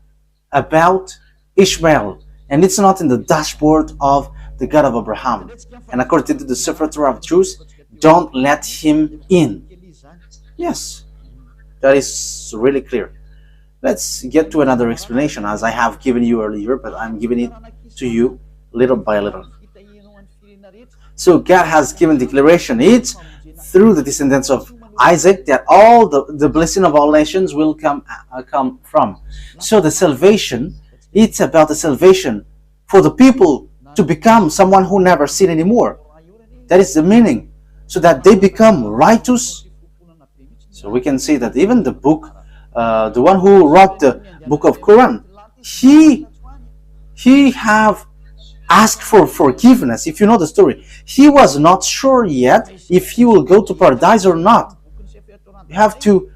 about Ishmael. And it's not in the dashboard of the God of Abraham. And according to the Sefer Torah of Jews, don't let him in. Yes, that is really clear. Let's get to another explanation, as I have given you earlier, but I'm giving it to you little by little. So God has given declaration. It's through the descendants of Isaac that all the blessing of all nations will come from. So the salvation, it's about the salvation for the people to become someone who never sin anymore. That is the meaning, so that they become righteous. So we can see that even the book, the one who wrote the book of Quran, he have asked for forgiveness. If you know the story, he was not sure yet if he will go to paradise or not. You have to.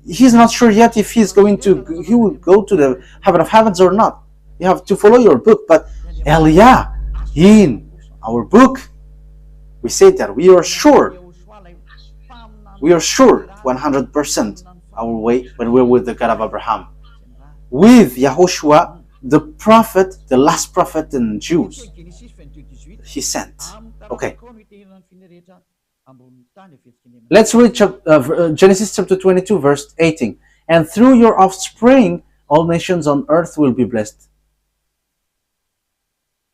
He's not sure yet if he will go to the heaven of heavens or not. You have to follow your book. But Elia, in our book, we say that we are sure 100% our way when we're with the God of Abraham. With Yahushua, the prophet, the last prophet in Jews, he sent. Okay. Let's read Genesis chapter 22 verse 18. And through your offspring, all nations on earth will be blessed.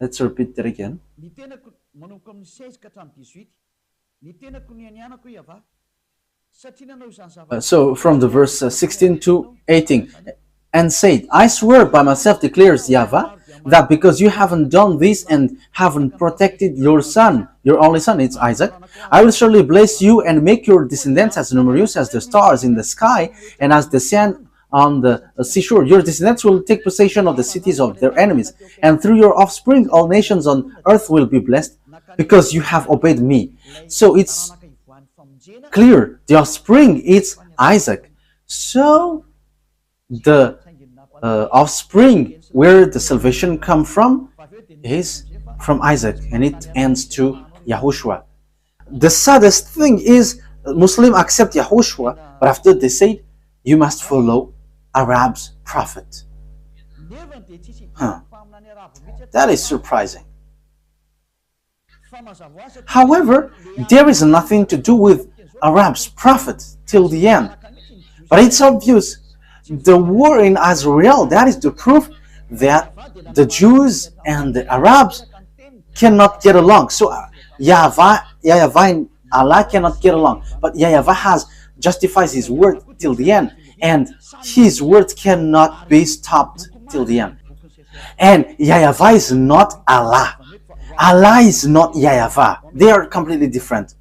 Let's repeat that again. So from the verse 16 to 18. And said, I swear by myself, declares YAHVAH, that because you haven't done this and haven't protected your son, your only son, it's Isaac, I will surely bless you and make your descendants as numerous as the stars in the sky and as the sand on the seashore. Your descendants will take possession of the cities of their enemies, and through your offspring all nations on earth will be blessed, because you have obeyed me. So it's clear, the offspring is Isaac. So the offspring where the salvation come from is from Isaac, and it ends to YAHOSHUAH. The saddest thing is Muslims accept YAHOSHUAH, but after they say you must follow Arab's prophet. That is surprising. However, there is nothing to do with Arab's prophet till the end. But it's obvious. The war in Israel, that is the proof that the Jews and the Arabs cannot get along. So YAHVAH and Allah cannot get along. But YAHVAH justifies his word till the end. And his word cannot be stopped till the end. And YAHVAH is not Allah. Allah is not YAHVAH. They are completely different.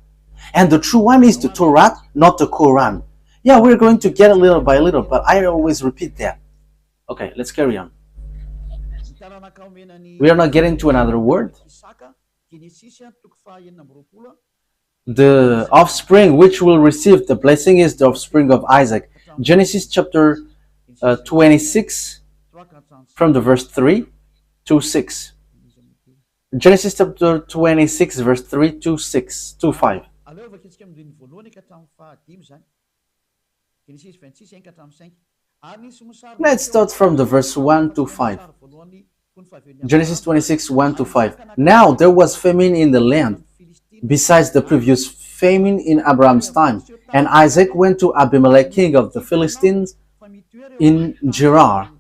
And the true one is the Torah, not the Quran. Yeah, we're going to get it little by little, but I always repeat that. Okay, let's carry on. We are not getting to another word. The offspring which will receive the blessing is the offspring of Isaac. Genesis chapter 26, from the verse 3 to 6. Genesis chapter 26, verse 3 to 5. Let's start from the verse 1 to 5. Genesis 26, 1 to 5. Now there was famine in the land, besides the previous famine in Abraham's time. And Isaac went to Abimelech, king of the Philistines, in Gerar.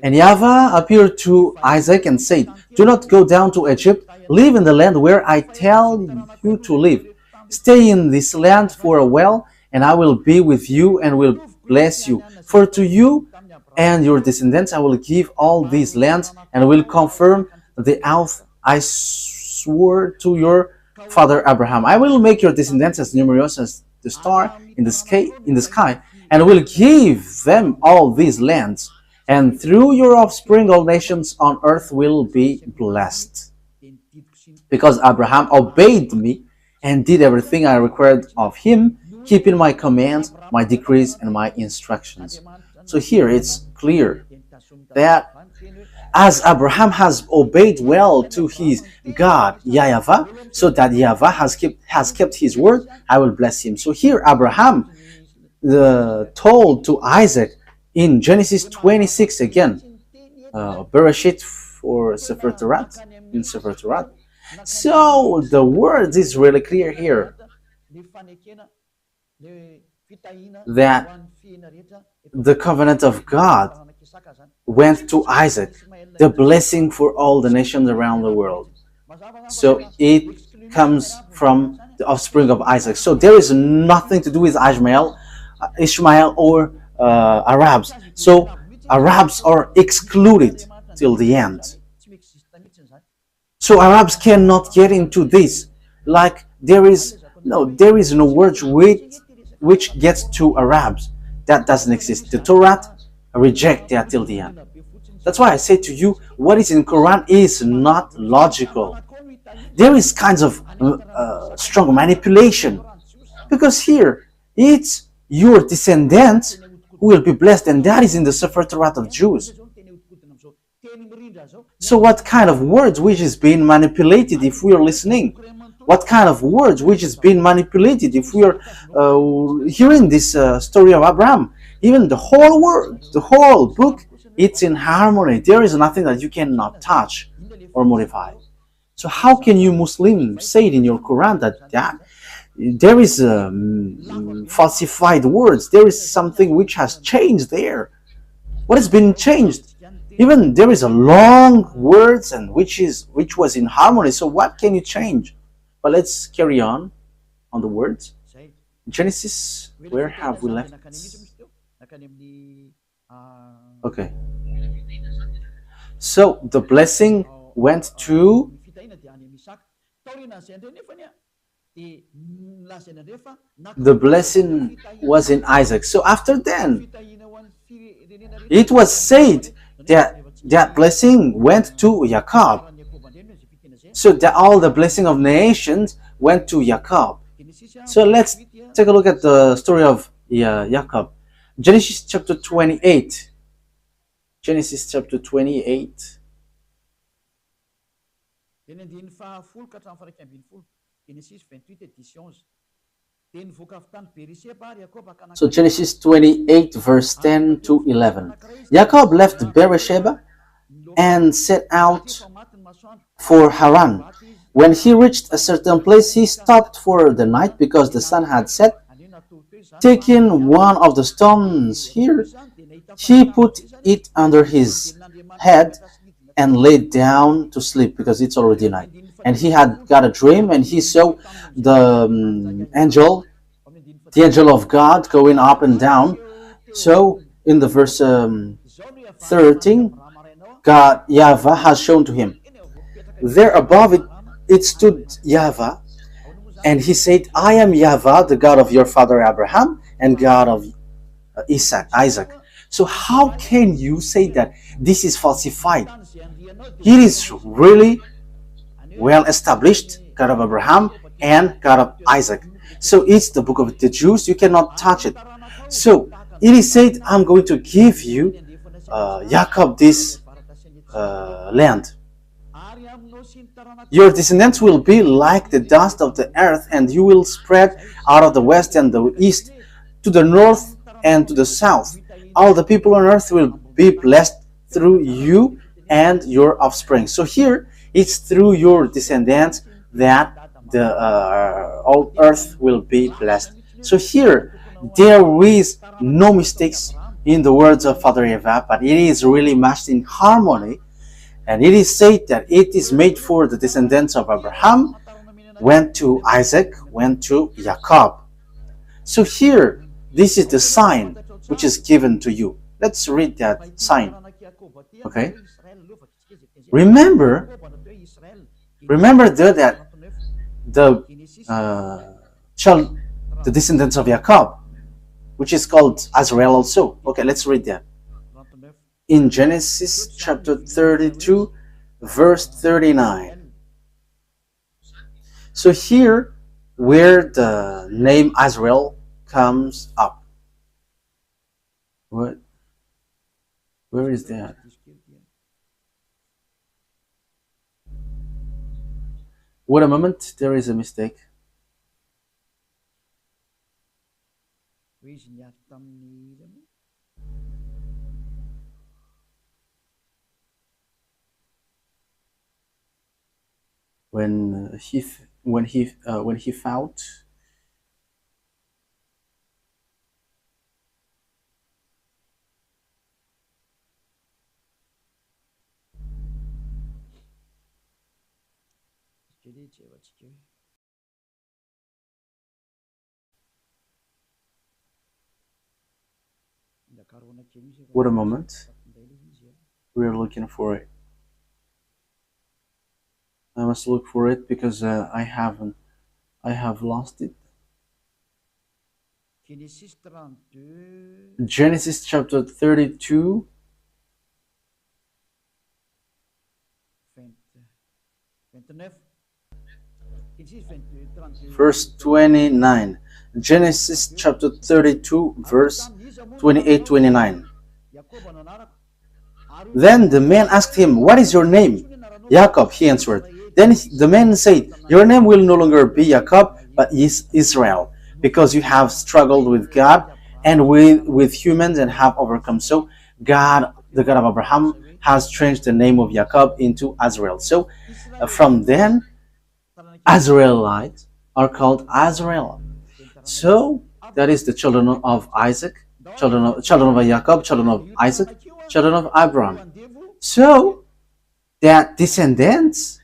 And YAHVAH appeared to Isaac and said, do not go down to Egypt. Live in the land where I tell you to live. Stay in this land for a while, and I will be with you and will bless you. For to you and your descendants I will give all these lands, and will confirm the oath I swore to your father Abraham. I will make your descendants as numerous as the star in the sky, and will give them all these lands. And through your offspring all nations on earth will be blessed. Because Abraham obeyed me and did everything I required of him, keeping my commands, my decrees, and my instructions. So here it's clear that as Abraham has obeyed well to his God, YAHVAH, so that YAHVAH has kept his word, I will bless him. So here Abraham told to Isaac in Genesis 26 again, Bereshit for Sefer Torah, in Sefer Torah. So the word is really clear here that the covenant of God went to Isaac, the blessing for all the nations around the world. So it comes from the offspring of Isaac. So there is nothing to do with Ishmael or Arabs. So Arabs are excluded till the end. So Arabs cannot get into this. Like there is no word which gets to Arabs. That doesn't exist. The Torah reject that till the end. That's why I say to you, what is in Quran is not logical. There is kinds of strong manipulation, because here it's your descendants who will be blessed, and that is in the Sefer Torah of Jews. So what kind of words which is being manipulated if we are listening? What kind of words which is being manipulated if we are hearing this story of Abraham? Even the whole word, the whole book, it's in harmony. There is nothing that you cannot touch or modify. So how can you Muslims say it in your Quran that there is falsified words? There is something which has changed there. What has been changed? Even there is a long words and which was in harmony. So what can you change? But let's carry on the words. Genesis, where have we left? Okay. So the blessing went to the blessing was in Isaac. So after then, it was said that blessing went to Jacob. So that all the blessing of nations went to Jacob. So let's take a look at the story of Jacob. Genesis chapter 28. Genesis chapter 28. So Genesis 28 verse 10 to 11. Jacob left Beersheba and set out for Haran. When he reached a certain place, he stopped for the night because the sun had set. Taking one of the stones here, he put it under his head and lay down to sleep because it's already night. And he had got a dream, and he saw the angel of God going up and down. So in the verse 13, God, YAHVAH has shown to him. There above it stood YAHVAH, and he said, I am YAHVAH, the God of your father Abraham and God of Isaac. So how can you say that this is falsified? It is really well established, God of Abraham and God of Isaac. So it's the book of the Jews, you cannot touch it. So it is said, I'm going to give you Jacob this land. Your descendants will be like the dust of the earth, and you will spread out of the west and the east, to the north and to the south. All the people on earth will be blessed through you and your offspring. So here, it's through your descendants that the all earth will be blessed. So here, there is no mistakes in the words of Father YAHVAH, but it is really matched in harmony. And it is said that it is made for the descendants of Abraham, went to Isaac, went to Jacob. So here, this is the sign which is given to you. Let's read that sign. Okay? Remember that the the descendants of Jacob, which is called Azrael also. Okay, let's read that. In Genesis chapter 32, verse 39. So here, where the name Azrael comes up. What? Where is that? Wait a moment, there is a mistake. When he fought, wait a moment, we're looking for it. I must look for it because I have lost it. Genesis chapter 32, verse 29. Genesis chapter 32, verse 28-29. Then the man asked him, "What is your name?" Jacob, he answered. Then the man said, "Your name will no longer be Jacob, but is Israel, because you have struggled with God and with humans and have overcome." So God, the God of Abraham, has changed the name of Jacob into Azrael. So from then, Azraelites are called Azrael. So that is the children of Isaac, children of Jacob, children of Isaac, children of Abraham. So that descendants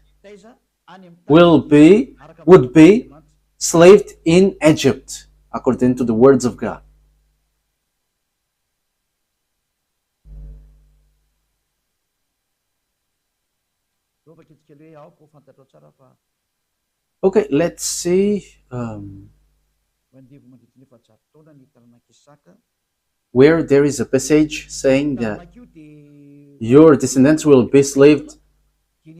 would be slaved in Egypt, according to the words of God. Okay, let's see where there is a passage saying that your descendants will be slaved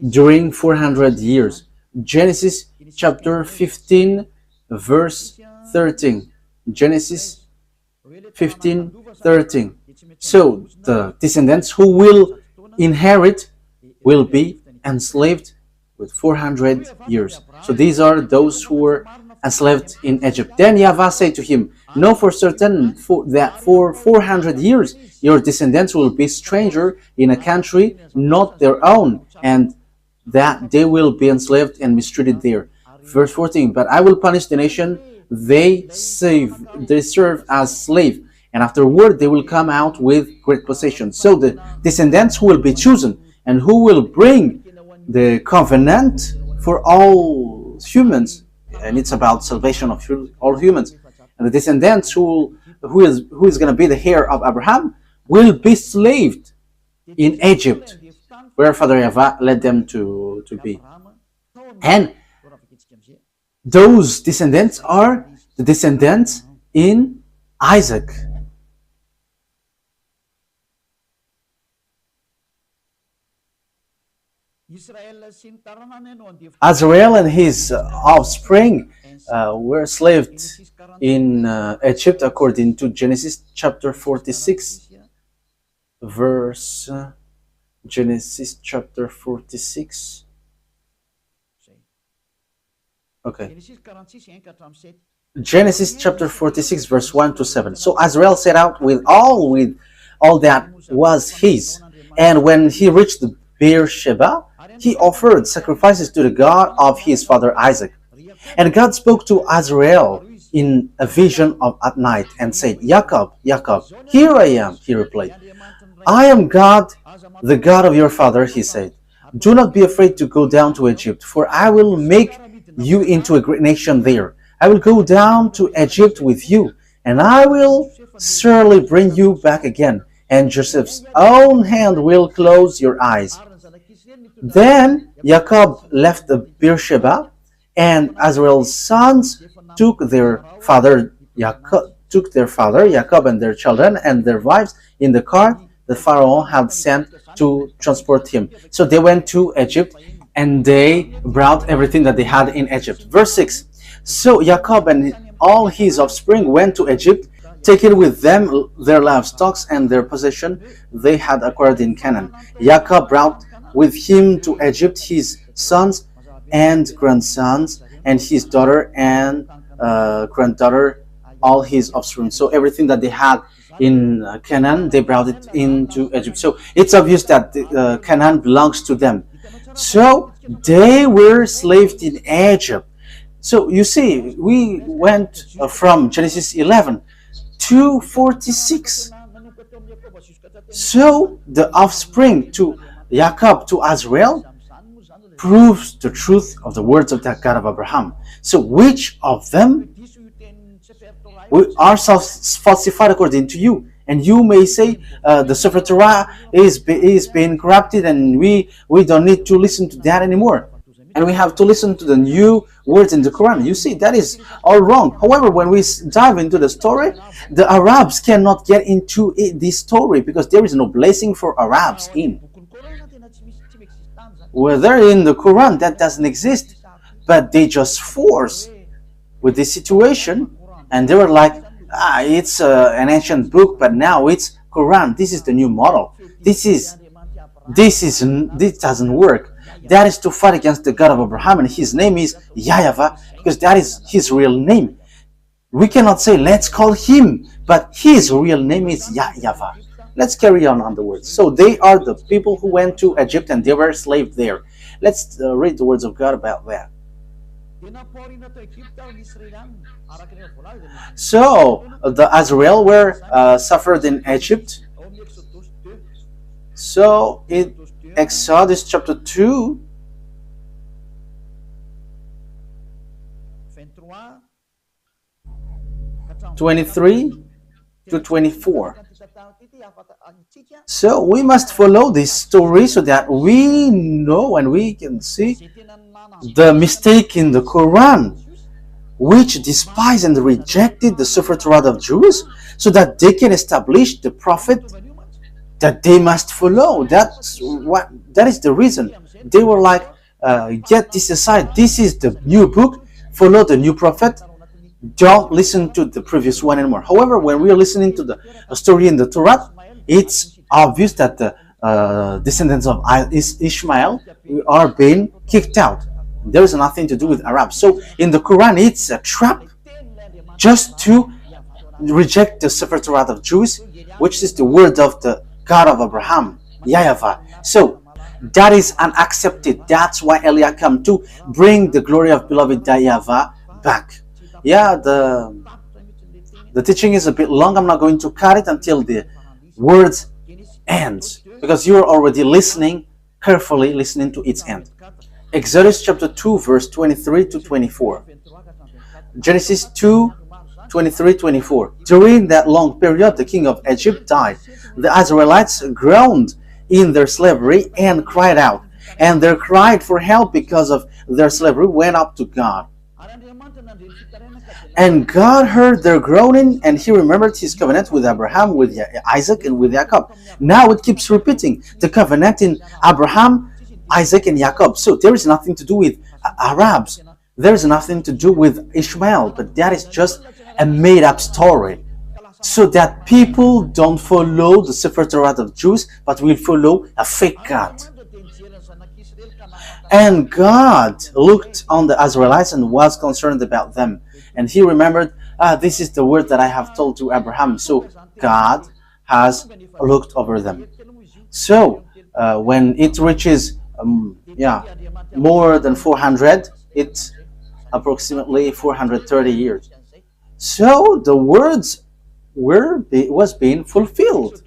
during 400 years. Genesis chapter 15, verse 13. Genesis 15:13. So the descendants who will inherit will be enslaved with 400 years. So these are those who were enslaved in Egypt. Then YAHVAH said to him, "Know for certain that for 400 years your descendants will be stranger in a country not their own, and that they will be enslaved and mistreated there." Verse 14, "But I will punish the nation they serve as slave, and afterward they will come out with great possession." So the descendants who will be chosen and who will bring the covenant for all humans, and it's about salvation of all humans, and the descendants who is going to be the heir of Abraham will be slaved in Egypt, where Father YAHVAH led them to be. And those descendants are the descendants in Isaac. Azrael and his offspring were slaved in Egypt, according to Genesis chapter 46, verse Genesis chapter 46, Okay. Genesis chapter 46 verse 1 to 7. So Azrael set out with all that was his, and when he reached the Beersheba, he offered sacrifices to the God of his father Isaac. And God spoke to Azrael in a vision at night and said, Jacob, Jacob. Here I am, he replied. I am God, the God of your father, he said. Do not be afraid to go down to Egypt, for I will make you into a great nation there. I will go down to Egypt with you, and I will surely bring you back again, and Joseph's own hand will close your eyes. Then Jacob left the Beersheba, and Azrael's sons took their father Jacob and their children and their wives in the cart the Pharaoh had sent to transport him. So they went to Egypt, and they brought everything that they had in Egypt. Verse 6. So Jacob and all his offspring went to Egypt, taking with them their livestock and their possession they had acquired in Canaan. Jacob brought with him to Egypt his sons and grandsons, and his daughter and granddaughter, all his offspring. So everything that they had in Canaan, they brought it into Egypt. So it's obvious that Canaan belongs to them. So they were slaves in Egypt. So you see, we went from Genesis 11 to 46. So the offspring to Jacob to Azrael proves the truth of the words of the God of Abraham. So which of them are falsified according to you? And you may say the Sefer Torah is being corrupted, and we don't need to listen to that anymore, and we have to listen to the new words in the Quran. You see, that is all wrong. However, when we dive into the story, the Arabs cannot get into this story because there is no blessing for Arabs in. Whether in the Quran, that doesn't exist, but they just force with this situation, and they were like, it's an ancient book, but now it's Quran. This is the new model. This doesn't work. That is to fight against the God of Abraham, and his name is YAHVAH, because that is his real name. We cannot say let's call him, but his real name is YAHVAH. Let's carry on the words. So they are the people who went to Egypt and they were slaves there. Let's read the words of God about that. So the Azrael were suffered in Egypt. So in Exodus chapter 2, (23 to 24). So we must follow this story so that we know and we can see the mistake in the Quran, which despised and rejected the Sefer Torah of Jews, so that they can establish the prophet that they must follow. That is the reason. They were like, get this aside. This is the new book. Follow the new prophet. Don't listen to the previous one anymore. However, when we are listening to the story in the Torah, it's obvious that the descendants of Ishmael are being kicked out. There is nothing to do with Arabs. So in the Quran, it's a trap just to reject the Sefer Torah of Jews, which is the word of the God of Abraham, YAHVAH. So that is unaccepted. That's why Elia came to bring the glory of beloved YAHVAH back. Yeah, the teaching is a bit long. I'm not going to cut it until the words ends, because you're already carefully listening to its end. Exodus chapter 2 verse 23 to 24. Genesis 2, 23, 24. During that long period, the king of Egypt died. The Israelites groaned in their slavery and cried out, and their cry for help because of their slavery went up to God. And God heard their groaning, and he remembered his covenant with Abraham, with Isaac, and with Jacob. Now it keeps repeating the covenant in Abraham, Isaac, and Jacob. So there is nothing to do with Arabs. There is nothing to do with Ishmael, but that is just a made-up story, so that people don't follow the Sefer Torah of Jews, but will follow a fake God. And God looked on the Israelites and was concerned about them. And he remembered, this is the word that I have told to Abraham. So God has looked over them. So when it reaches more than 400, it's approximately 430 years. So the words was being fulfilled.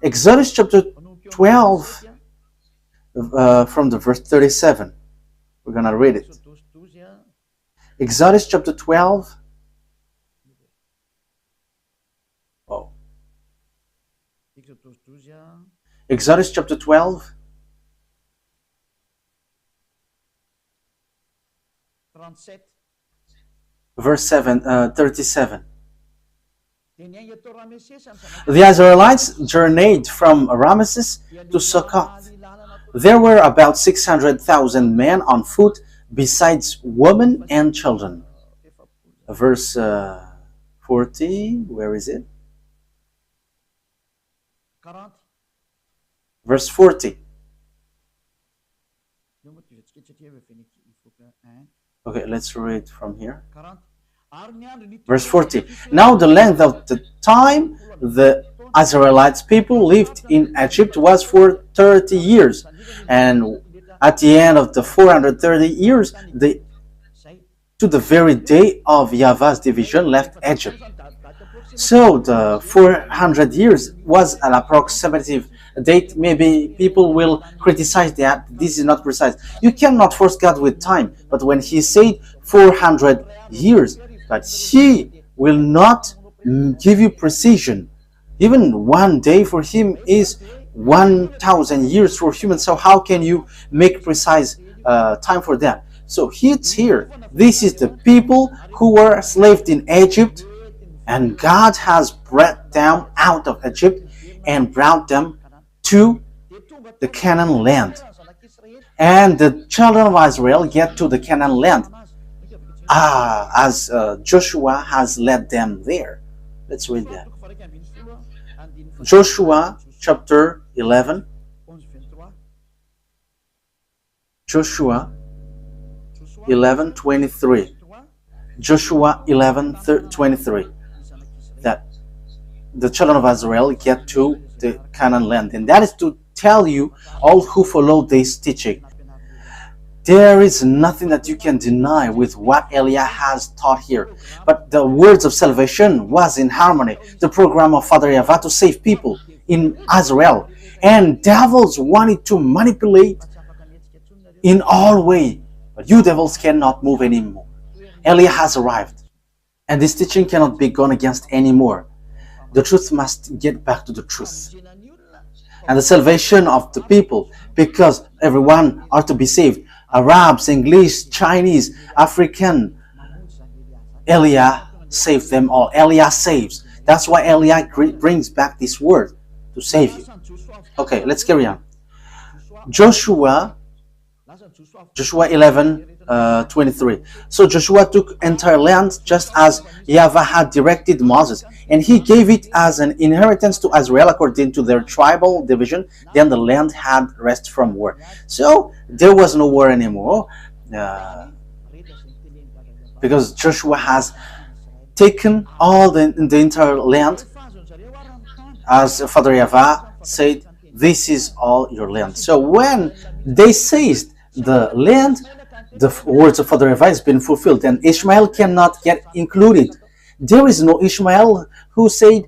Exodus chapter 12, from the verse 37. We're going to read it. Exodus chapter 12. Oh. Exodus chapter 12. Verse 37. The Israelites journeyed from Ramesses to Succoth. There were about 600,000 men on foot, besides women and children. Verse 40, where is it? Verse 40. Okay, let's read from here. Verse 40. Now the length of the time the Israelites people lived in Egypt was for 30 years. And at the end of the 430 years, they, to the very day of YAHVAH's division, left Egypt. So the 400 years was an approximative date. Maybe people will criticize that this is not precise. You cannot force God with time. But when he said 400 years, but he will not give you precision. Even one day for him is 1,000 years for humans. So how can you make precise time for that? So it's here. This is the people who were enslaved in Egypt, and God has brought them out of Egypt and brought them to the Canaan land. And the children of Israel get to the Canaan land as Joshua has led them there. Let's read that. Joshua chapter 11. Joshua 11:23. Joshua 11:23. That the children of Israel get to the Canaan land. And that is to tell you, all who follow this teaching, there is nothing that you can deny with what Elia has taught here. But the words of salvation was in harmony. The program of Father YAHVAH to save people in Israel. And devils wanted to manipulate in all way. But you devils cannot move anymore. Elia has arrived. And this teaching cannot be gone against anymore. The truth must get back to the truth. And the salvation of the people, because everyone are to be saved. Arabs, English, Chinese, African. Elia saved them all. Elia saves. That's why Elia brings back this word to save you. Okay, let's carry on. Joshua 11:23. So Joshua took entire land just as YAHVAH had directed Moses, and he gave it as an inheritance to Israel according to their tribal division. Then the land had rest from war. So there was no war anymore, because Joshua has taken all the entire land, as Father YAHVAH said, this is all your land. So when they seized the land, the words of Father YAHVAH has been fulfilled, and Ishmael cannot get included. There is no Ishmael who said,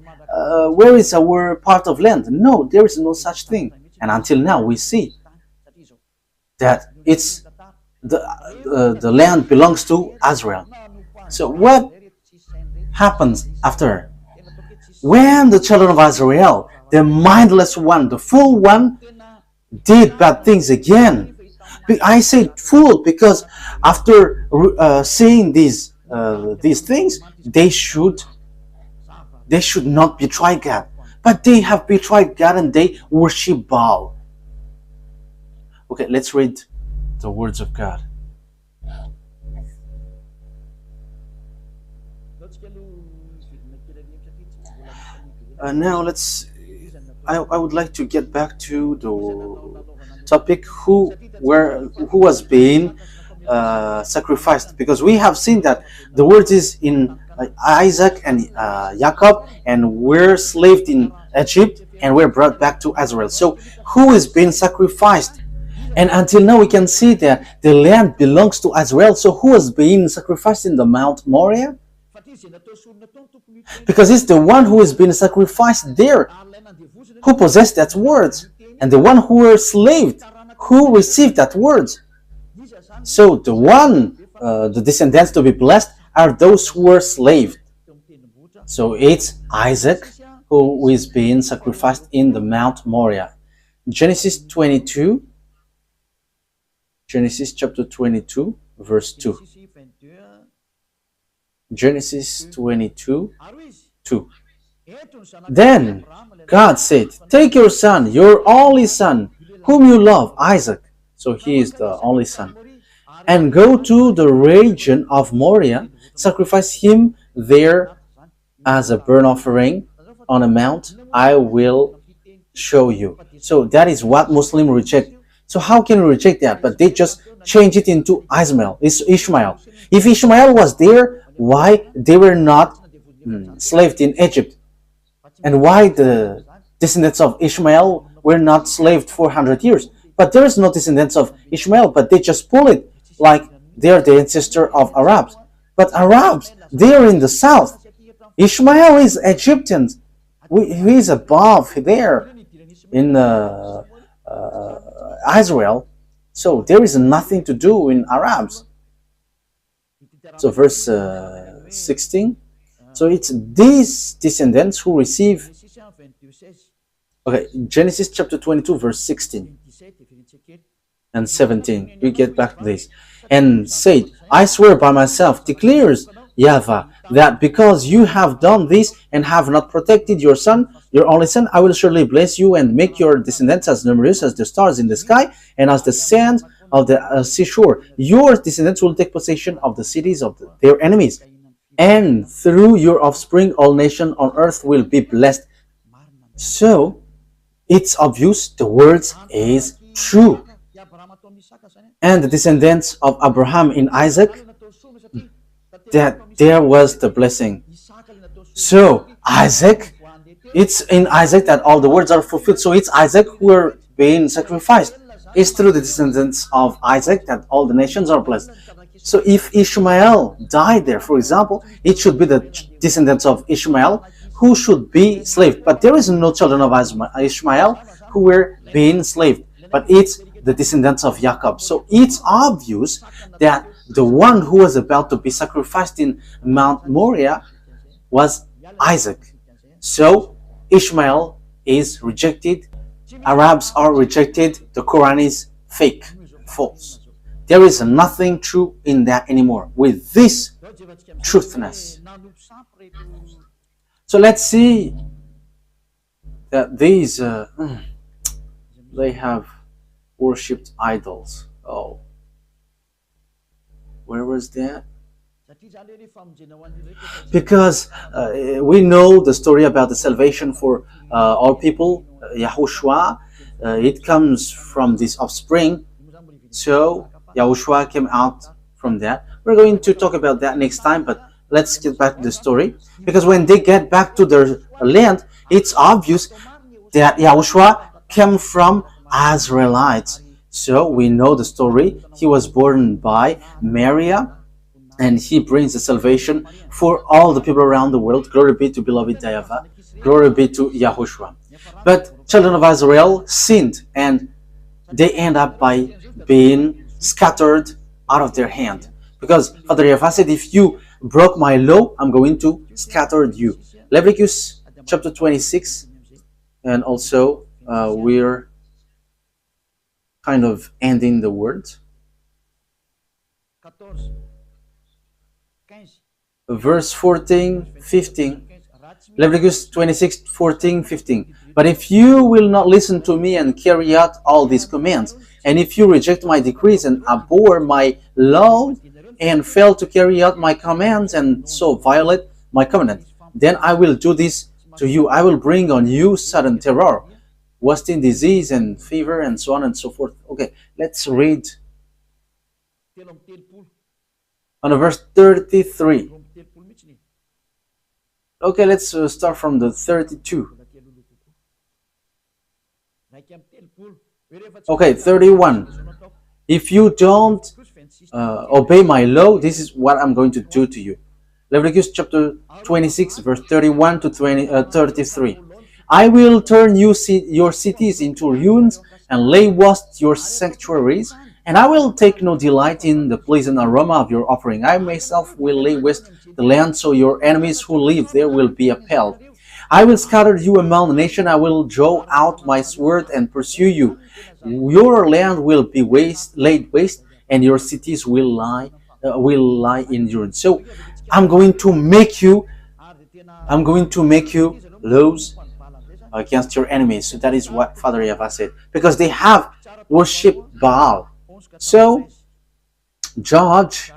where is our part of land? No, there is no such thing. And until now we see that it's the land belongs to Israel. So what happens after? When the children of Israel, the mindless one, the fool one, did bad things again. I say fool because after seeing these things, they should not betray God. But they have betrayed God and they worship Baal. Okay, let's read the words of God. Now I would like to get back to topic who was being sacrificed, because we have seen that the word is in Isaac and Jacob, and we're slaved in Egypt and we're brought back to Israel. So who is being sacrificed? And until now we can see that the land belongs to Israel. So who is being sacrificed in the Mount Moriah? Because it's the one who is being sacrificed there, who possessed that word, and the one who were slaved, who received that word. So the one, the descendants to be blessed are those who were slaved. So it's Isaac who is being sacrificed in the Mount Moriah. Genesis 22, Genesis chapter 22, verse 2. Genesis 22, 2. Then God said, take your son, your only son, whom you love, Isaac. So he is the only son. And go to the region of Moriah, sacrifice him there as a burnt offering on a mount I will show you. So that is what Muslims reject. So how can we reject that? But they just change it into Ishmael. If Ishmael was there, why they were not slaved in Egypt? And why the descendants of Ishmael were not slaved for 100 years? But there is no descendants of Ishmael, but they just pull it like they're the ancestor of Arabs. But Arabs, they are in the south. Ishmael is Egyptians. He is above there in Israel. So there is nothing to do in Arabs. So verse 16. So it's these descendants who receive. Okay, Genesis chapter 22, verse 16 and 17. We get back to this. And said, I swear by myself, declares YAHVAH, that because you have done this and have not protected your son, your only son, I will surely bless you and make your descendants as numerous as the stars in the sky and as the sand of the seashore. Your descendants will take possession of the cities of their enemies. And through your offspring, all nations on earth will be blessed. So, it's obvious the words is true. And the descendants of Abraham in Isaac, that there was the blessing. So, Isaac, it's in Isaac that all the words are fulfilled. So, it's Isaac who are being sacrificed. It's through the descendants of Isaac that all the nations are blessed. So if Ishmael died there, for example, it should be the descendants of Ishmael who should be enslaved. But there is no children of Ishmael who were being enslaved. But it's the descendants of Jacob. So it's obvious that the one who was about to be sacrificed in Mount Moriah was Isaac. So Ishmael is rejected. Arabs are rejected. The Quran is fake, false. There is nothing true in that anymore with this truthness. So let's see that these they have worshipped idols. Oh, where was that? Because we know the story about the salvation for all people, YAHOSHUAH. It comes from this offspring. So YAHOSHUAH came out from that. We're going to talk about that next time, but let's get back to the story. Because when they get back to their land, it's obvious that YAHOSHUAH came from Israelites. So we know the story. He was born by Maria, and he brings the salvation for all the people around the world. Glory be to beloved YAHVAH. Glory be to YAHOSHUAH. But children of Israel sinned, and they end up by being scattered out of their hand. Because Father YAHVAH said, if you broke my law, I'm going to scatter you. Leviticus chapter 26, and also we're kind of ending the word. Verse 14, 15. Leviticus 26, 14, 15. But if you will not listen to me and carry out all these commands, and if you reject my decrees and abhor my law and fail to carry out my commands and so violate my covenant, then I will do this to you. I will bring on you sudden terror wasting, disease, and fever, and so on and so forth. Okay, let's read on verse 33. Okay, let's start from the 32. Okay, 31. If you don't obey my law, this is what I'm going to do to you. Leviticus chapter 26, verse 31 to 33. I will turn your cities into ruins and lay waste your sanctuaries, and I will take no delight in the pleasant aroma of your offering. I myself will lay waste the land, so your enemies who live there will be appalled. I will scatter you among the nations. I will draw out my sword and pursue you. Your land will be laid waste, and your cities will lie in ruins. So I'm going to make you lose against your enemies. So that is what Father YAHVAH said, because they have worshipped Baal. So judge.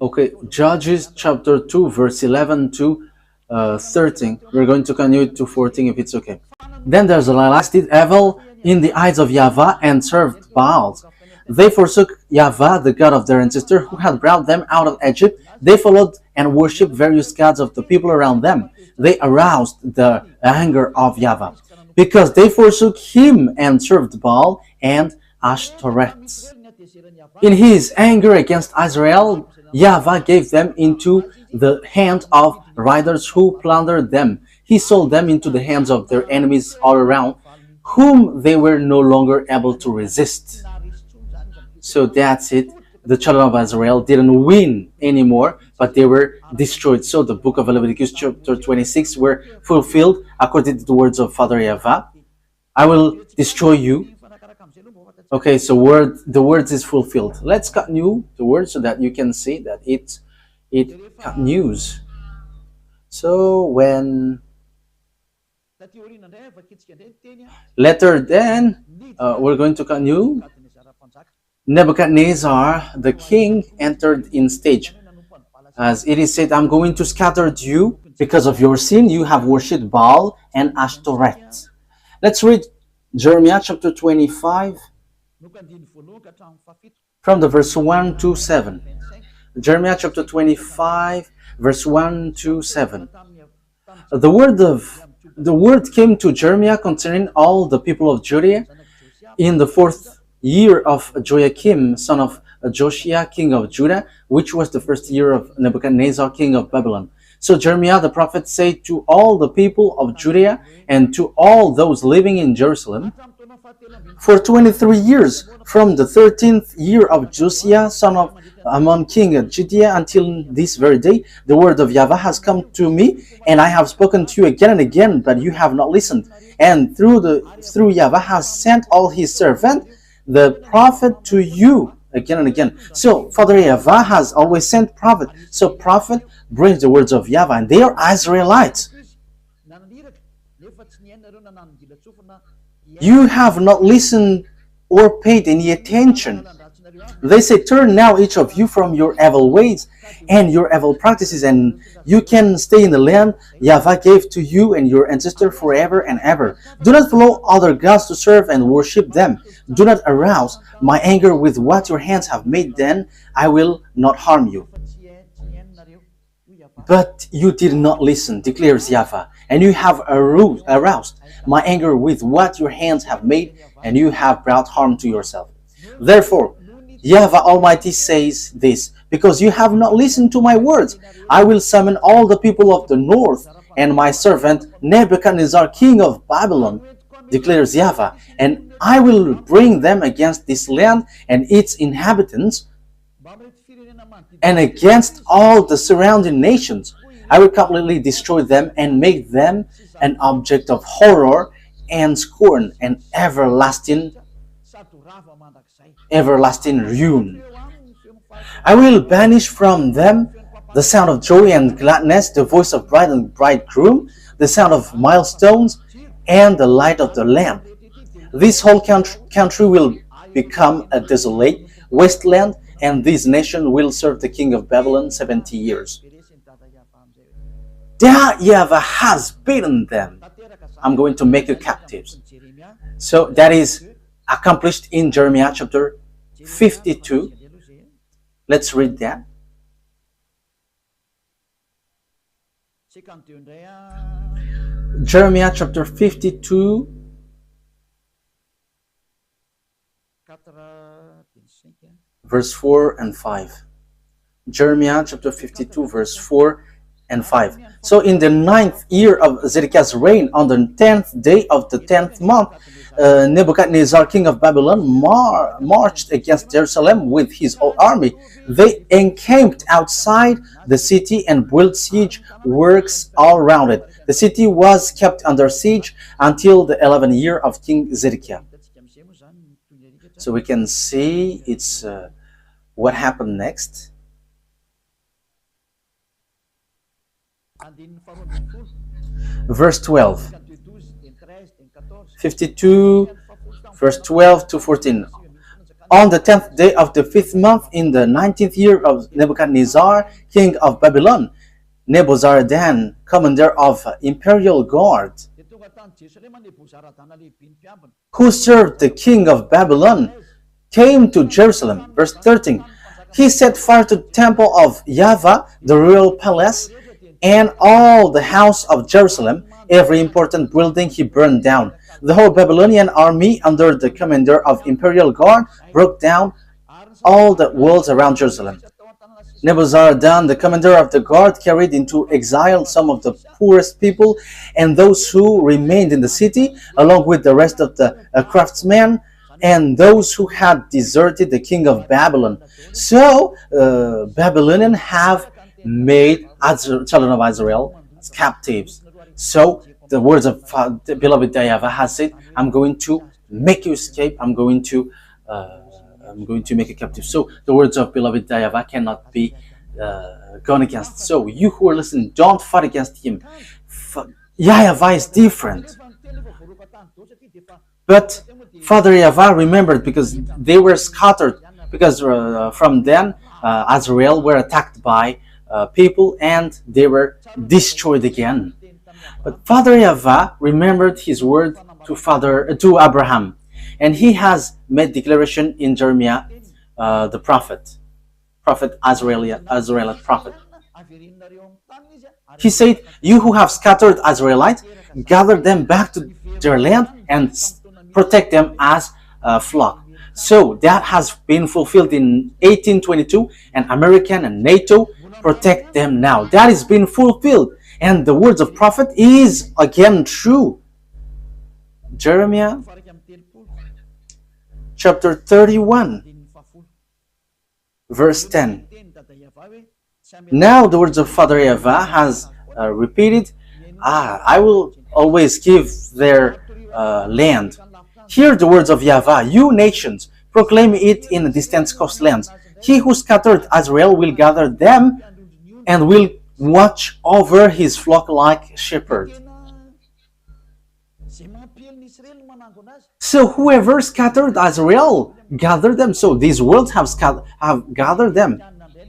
Okay, Judges chapter 2, verse 11 to 13. We're going to continue to 14 if it's okay. Then there's a lasted evil in the eyes of YAHVAH and served Baals. They forsook YAHVAH, the God of their ancestor, who had brought them out of Egypt. They followed and worshipped various gods of the people around them. They aroused the anger of YAHVAH, because they forsook him and served Baal and Ashtoreth. In his anger against Israel, YAHVAH gave them into the hand of riders who plundered them. He sold them into the hands of their enemies all around, whom they were no longer able to resist. So that's it. The children of Israel didn't win anymore, but they were destroyed. So the book of Leviticus chapter 26 were fulfilled according to the words of Father YAHVAH. I will destroy you. Okay, so the words is fulfilled. Let's continue the word so that you can see that it continues. So when later then we're going to continue. Nebuchadnezzar the king entered in stage. As it is said, I'm going to scatter you because of your sin. You have worshipped Baal and Ashtoreth. Let's read Jeremiah chapter 25 from the verse 1 to 7. Jeremiah chapter 25 verse 1 to 7. The word came to Jeremiah concerning all the people of Judea in the 4th year of Joachim, son of Josiah, king of Judah, which was the 1st year of Nebuchadnezzar, king of Babylon. So Jeremiah the prophet said to all the people of Judea and to all those living in Jerusalem, for 23 years, from the 13th year of Josiah, son of Ammon, king of Judea, until this very day, the word of YAHVAH has come to me, and I have spoken to you again and again, but you have not listened. And through YAHVAH has sent all his servant, the prophet, to you again and again. So Father YAHVAH has always sent prophet. So prophet brings the words of YAHVAH, and they are Israelites. You have not listened or paid any attention. They say, turn now each of you from your evil ways and your evil practices, and you can stay in the land YAHVAH gave to you and your ancestor forever and ever. Do not follow other gods to serve and worship them. Do not arouse my anger with what your hands have made, then I will not harm you. But you did not listen, declares YAHVAH, and you have aroused my anger with what your hands have made, and you have brought harm to yourself. Therefore, YAHVAH Almighty says this, because you have not listened to my words, I will summon all the people of the north and my servant Nebuchadnezzar, king of Babylon, declares YAHVAH, and I will bring them against this land and its inhabitants, and against all the surrounding nations. I will completely destroy them and make them an object of horror and scorn and everlasting ruin. I will banish from them the sound of joy and gladness, the voice of bride and bridegroom, the sound of milestones, and the light of the lamp. This whole country will become a desolate wasteland, and this nation will serve the king of Babylon 70 years. YAHVAH has beaten them. I'm going to make you captives. So that is accomplished in Jeremiah chapter 52. Let's read that. Jeremiah chapter 52, verse 4 and 5. Jeremiah chapter 52, verse 4 and 5. So in the 9th year of Zedekiah's reign, on the 10th day of the 10th month, Nebuchadnezzar, king of Babylon, marched against Jerusalem with his whole army. They encamped outside the city and built siege works all around it. The city was kept under siege until the 11th year of King Zedekiah. So we can see it's what happened next. Verse 12. 52, verse 12 to 14. On the 10th day of the 5th month, in the 19th year of Nebuchadnezzar, king of Babylon, Nebuzaradan, commander of imperial guard, who served the king of Babylon, came to Jerusalem. Verse 13. He set fire to the temple of YAHVAH, the royal palace, and all the house of Jerusalem. Every important building he burned down. The whole Babylonian army, under the commander of imperial guard, broke down all the walls around Jerusalem. Nebuzaradan, the commander of the guard, carried into exile some of the poorest people and those who remained in the city, along with the rest of the craftsmen and those who had deserted the king of Babylon. So Babylonians have made children of Israel captives. So the words of the beloved YAHVAH has said, I'm going to make you escape. I'm going to make you captive. So the words of beloved YAHVAH cannot be gone against. So you who are listening, don't fight against him. YAHVAH is different. But Father YAHVAH remembered, because they were scattered, because from then Israel were attacked by people and they were destroyed again. But Father YAHVAH remembered his word to Abraham, and he has made declaration in Jeremiah, the prophet Israelite prophet. He said, "You who have scattered Israelites, gather them back to their land and protect them as a flock." So that has been fulfilled in 1822, and American and NATO protect them now. That is being fulfilled, and the words of prophet is again true. Jeremiah chapter 31, verse 10. Now the words of Father YAHVAH has repeated, I will always give their land. Hear the words of YAHVAH, you nations, proclaim it in distant coastlands. He who scattered Israel will gather them and will watch over his flock like shepherd. So whoever scattered Israel, gathered them. So these worlds have gathered them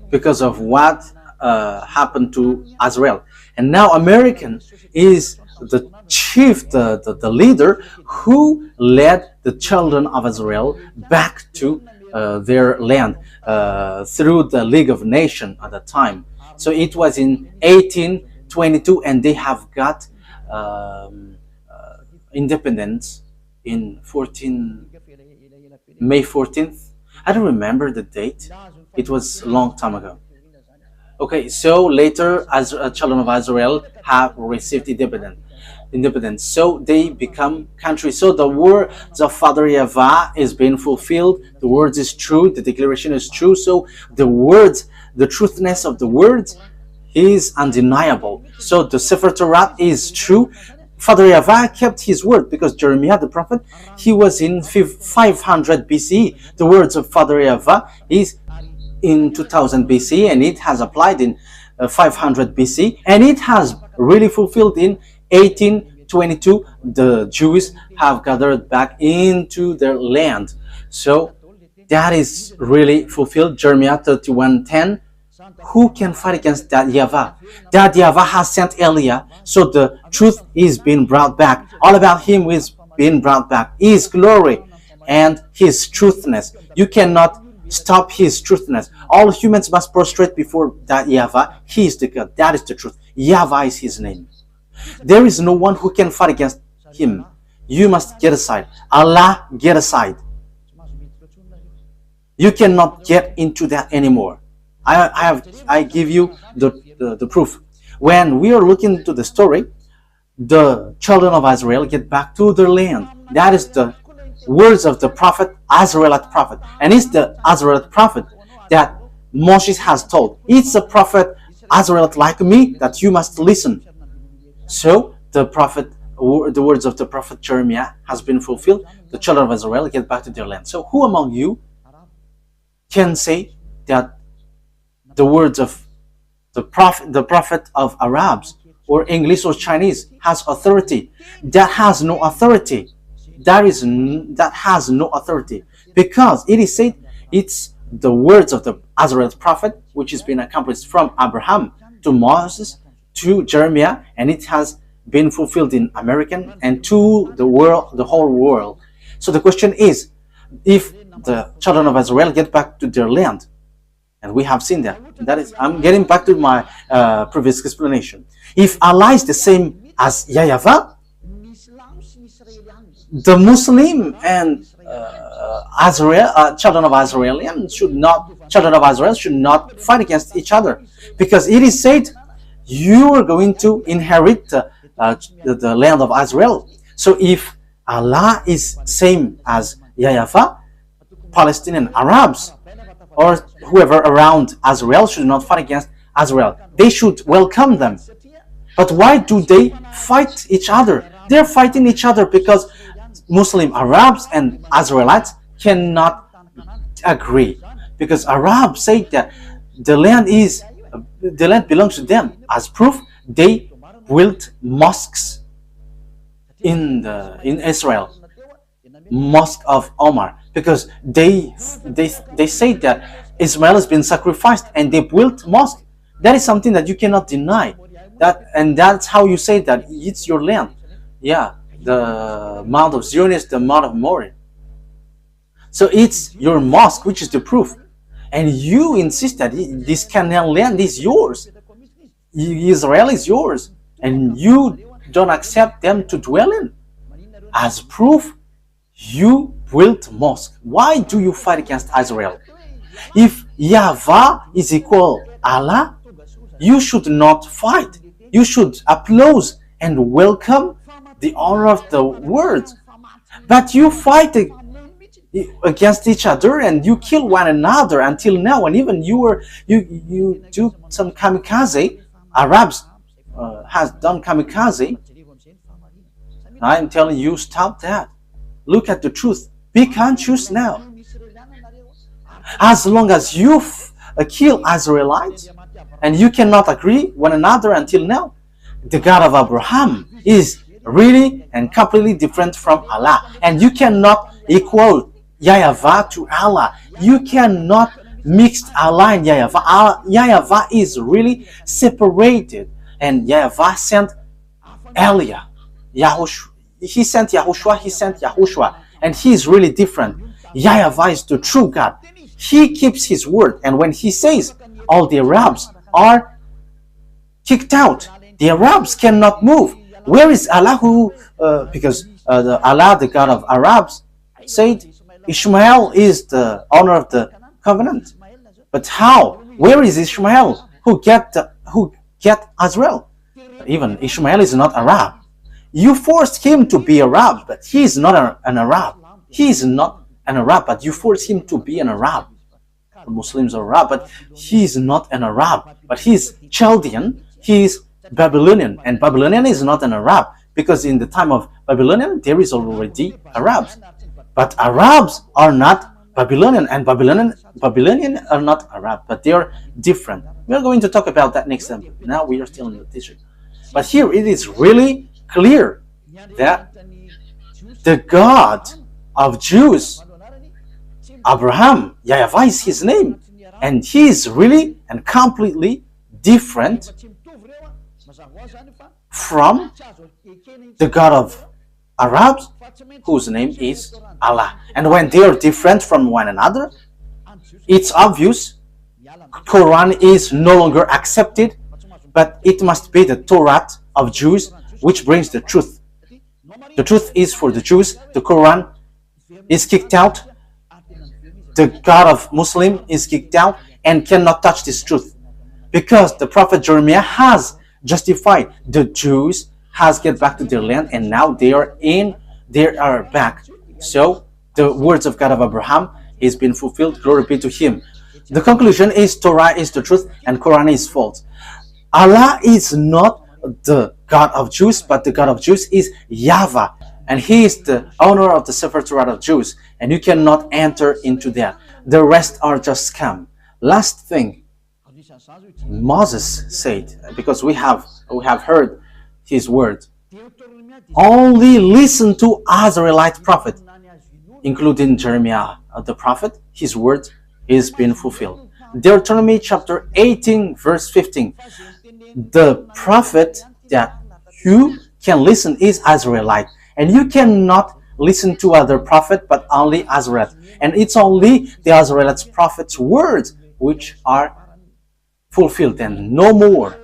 because of what happened to Israel. And now American is the chief, the leader who led the children of Israel back to their land through the League of Nations at the time. So it was in 1822, and they have got independence in May 14th. I don't remember the date. It was a long time ago. Okay, so later, as children of Israel have received independence, so they become country. So the words of Father YAHVAH is being fulfilled. The words is true. The declaration is true. So the words, the truthness of the words is undeniable. So the Sefer Torah is true. Father YAHVAH kept his word, because Jeremiah the prophet, he was in 500 BCE. The words of Father YAHVAH is in 2000 BC, and it has applied in 500 BC, and it has really fulfilled in 1822. The Jews have gathered back into their land. So that is really fulfilled. Jeremiah 31:10. Who can fight against that YAHVAH? That YAHVAH has sent Elijah, so the truth is being brought back. All about him is being brought back. His glory and his truthness. You cannot stop his truthness. All humans must prostrate before that YAHVAH. He is the God. That is the truth. YAHVAH is his name. There is no one who can fight against him. You must get aside. Allah, get aside. You cannot get into that anymore. I give you the proof. When we are looking into the story, the children of Israel get back to their land. That is the words of the prophet, Israelite prophet. And it's the Israelite prophet that Moses has told. It's a prophet, Israelite like me, that you must listen. So the words of the prophet Jeremiah has been fulfilled. The children of Israel get back to their land. So who among you can say that the words of the prophet of Arabs or English or Chinese has authority? That has no authority. That has no authority, because it is said it's the words of the Israelite prophet which has been accomplished from Abraham to Moses to Jeremiah, and it has been fulfilled in American and to the world, the whole world. So the question is, if the children of Israel get back to their land, and we have seen that. That is, I'm getting back to my previous explanation. If Allah is the same as YAHVAH, the Muslim and children of Israel should not fight against each other, because it is said you are going to inherit the land of Israel. So if Allah is same as YAHVAH, Palestinian Arabs or whoever around Israel should not fight against Israel. They should welcome them. But why do they fight each other? They're fighting each other because Muslim Arabs and Israelites cannot agree. Because Arabs say that the land belongs to them. As proof, they built mosques in Israel, Mosque of Omar, because they say that Ismail has been sacrificed and they built mosque. That is something that you cannot deny. And that's how you say that it's your land. Yeah, the Mount of Zion is the Mount of Moriah. So it's your mosque, which is the proof. And you insist that this Canaan land is yours. Israel is yours. And you don't accept them to dwell in. As proof, you built mosque. Why do you fight against Israel? If YAHVAH is equal Allah, you should not fight. You should applaud and welcome the honor of the word. But you fight against each other and you kill one another until now. And even you do some kamikaze. Arabs has done kamikaze. I am telling you, stop that. Look at the truth. Be conscious now. As long as you kill Israelites and you cannot agree one another until now, the God of Abraham is really and completely different from Allah. And you cannot equal YAHVAH to Allah. You cannot mix Allah and YAHVAH. YAHVAH is really separated. And YAHVAH sent Elijah. He sent YAHOSHUAH. And he is really different. YAHVAH is the true God. He keeps his word. And when he says all the Arabs are kicked out, the Arabs cannot move. Where is Allah because Allah, the God of Arabs, said Ishmael is the owner of the covenant. But how? Where is Ishmael who get Israel? Even Ishmael is not Arab. You forced him to be Arab, but he is not an Arab. He is not an Arab, but you forced him to be an Arab. The Muslims are Arab, but he is not an Arab. But he is Chaldean, he is Babylonian, and Babylonian is not an Arab, because in the time of Babylonian there is already Arabs. But Arabs are not Babylonian, and Babylonian are not Arab, but they are different. We are going to talk about that next time. Now we are still in the teaching. But here it is really clear that the God of Jews Abraham, YAHVAH is his name, and he is really and completely different from the God of Arabs, whose name is Allah. And when they are different from one another, it's obvious Quran is no longer accepted, but it must be the Torah of Jews which brings the truth. The truth is for the Jews. The Quran is kicked out. The God of Muslim is kicked out and cannot touch this truth, because the prophet Jeremiah has justified the Jews has get back to their land, and now they are back. So the words of God of Abraham is been fulfilled. Glory be to him. The conclusion is Torah is the truth and Quran is false. Allah is not the God of Jews, but the God of Jews is YAHVAH, and he is the owner of the Sefer Torah of Jews, and you cannot enter into that. The rest are just scam. Last thing, Moses said, because we have heard his word, only listen to Israelite prophet, including Jeremiah the prophet. His word is being fulfilled. Deuteronomy chapter 18 verse 15. The prophet that you can listen is Israelite, and you cannot listen to other prophet but only Israelite, and it's only the Israelite prophet's words which are fulfilled and no more.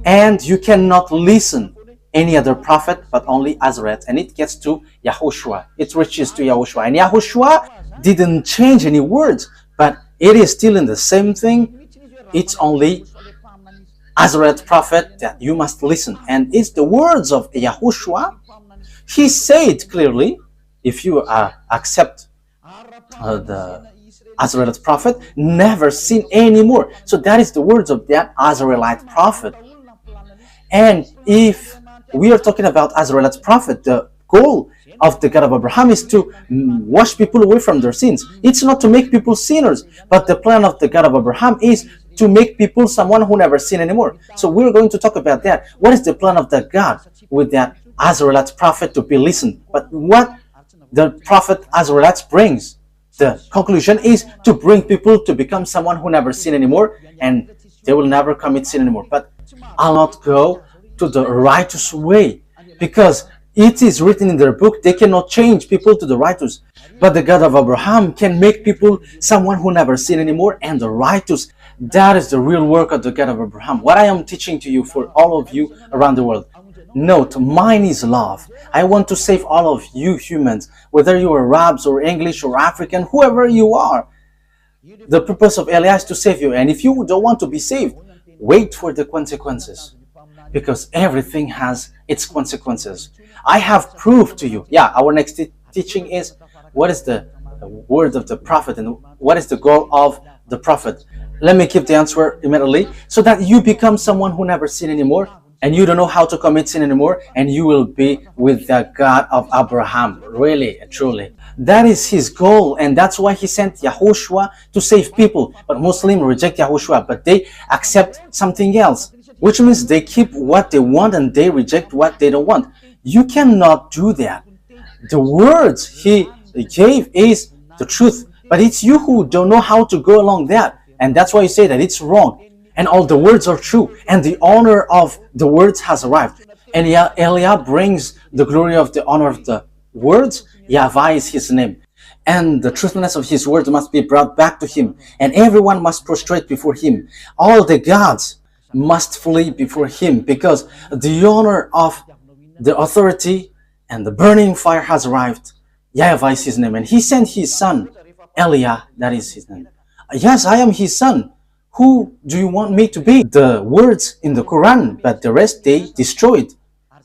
And you cannot listen any other prophet but only Israelite, and it gets to YAHOSHUAH. It reaches to YAHOSHUAH, and YAHOSHUAH didn't change any words, but it is still in the same thing. It's only Israelite prophet that you must listen, and it's the words of YAHOSHUAH. He said clearly, if you accept the Israelite prophet, never sin anymore. So that is the words of that Israelite prophet. And if we are talking about Israelite prophet, the goal of the God of Abraham is to wash people away from their sins. It's not to make people sinners, but the plan of the God of Abraham is to make people someone who never sin anymore. So we're going to talk about that. What is the plan of the God with that Israelite prophet to be listened? But what the prophet Israelite brings, the conclusion is to bring people to become someone who never sin anymore, and they will never commit sin anymore. But I'll not go to the righteous way, because it is written in their book, they cannot change people to the righteous. But the God of Abraham can make people someone who never sin anymore and the righteous. That is the real work of the God of Abraham. What I am teaching to you for all of you around the world. Note, mine is love. I want to save all of you humans, whether you are Arabs or English or African, whoever you are. The purpose of Eliah is to save you. And if you don't want to be saved, wait for the consequences, because everything has its consequences. I have proved to you. Yeah, our next teaching is what is the word of the prophet and what is the goal of the prophet. Let me give the answer immediately, so that you become someone who never sin anymore, and you don't know how to commit sin anymore, and you will be with the God of Abraham, really, truly. That is his goal, and that's why he sent YAHOSHUAH to save people. But Muslims reject YAHOSHUAH, but they accept something else, which means they keep what they want and they reject what they don't want. You cannot do that. The words he gave is the truth, but it's you who don't know how to go along that, and that's why you say that it's wrong. And all the words are true, and the honor of the words has arrived. And Eliah brings the glory of the honor of the words. YAHVAH is his name, and the truthfulness of his words must be brought back to him, and everyone must prostrate before him. All the gods must flee before him, because the honor of the authority and the burning fire has arrived. YAHVAH is his name, and he sent his son Eliah. That is his name. Yes, I am his son. Who do you want me to be? The words in the Quran, but the rest they destroyed.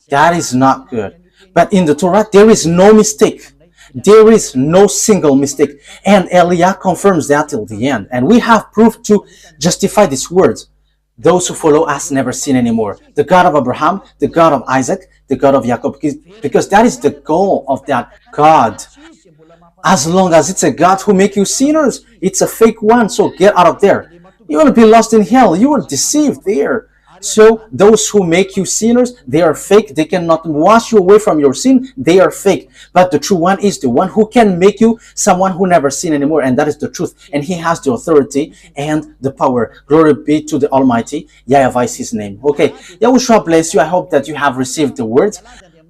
That is not good. But in the Torah, there is no mistake. There is no single mistake. And Eliah confirms that till the end. And we have proof to justify these words. Those who follow us never sin anymore. The God of Abraham, the God of Isaac, the God of Jacob, because that is the goal of that God. As long as it's a God who make you sinners, it's a fake one, so get out of there. You will be lost in hell. You were deceived there. So those who make you sinners, they are fake. They cannot wash you away from your sin. They are fake. But the true one is the one who can make you someone who never sin anymore. And that is the truth. And he has the authority and the power. Glory be to the Almighty. YAHVAH is his name. Okay. Yahushua bless you. I hope that you have received the words.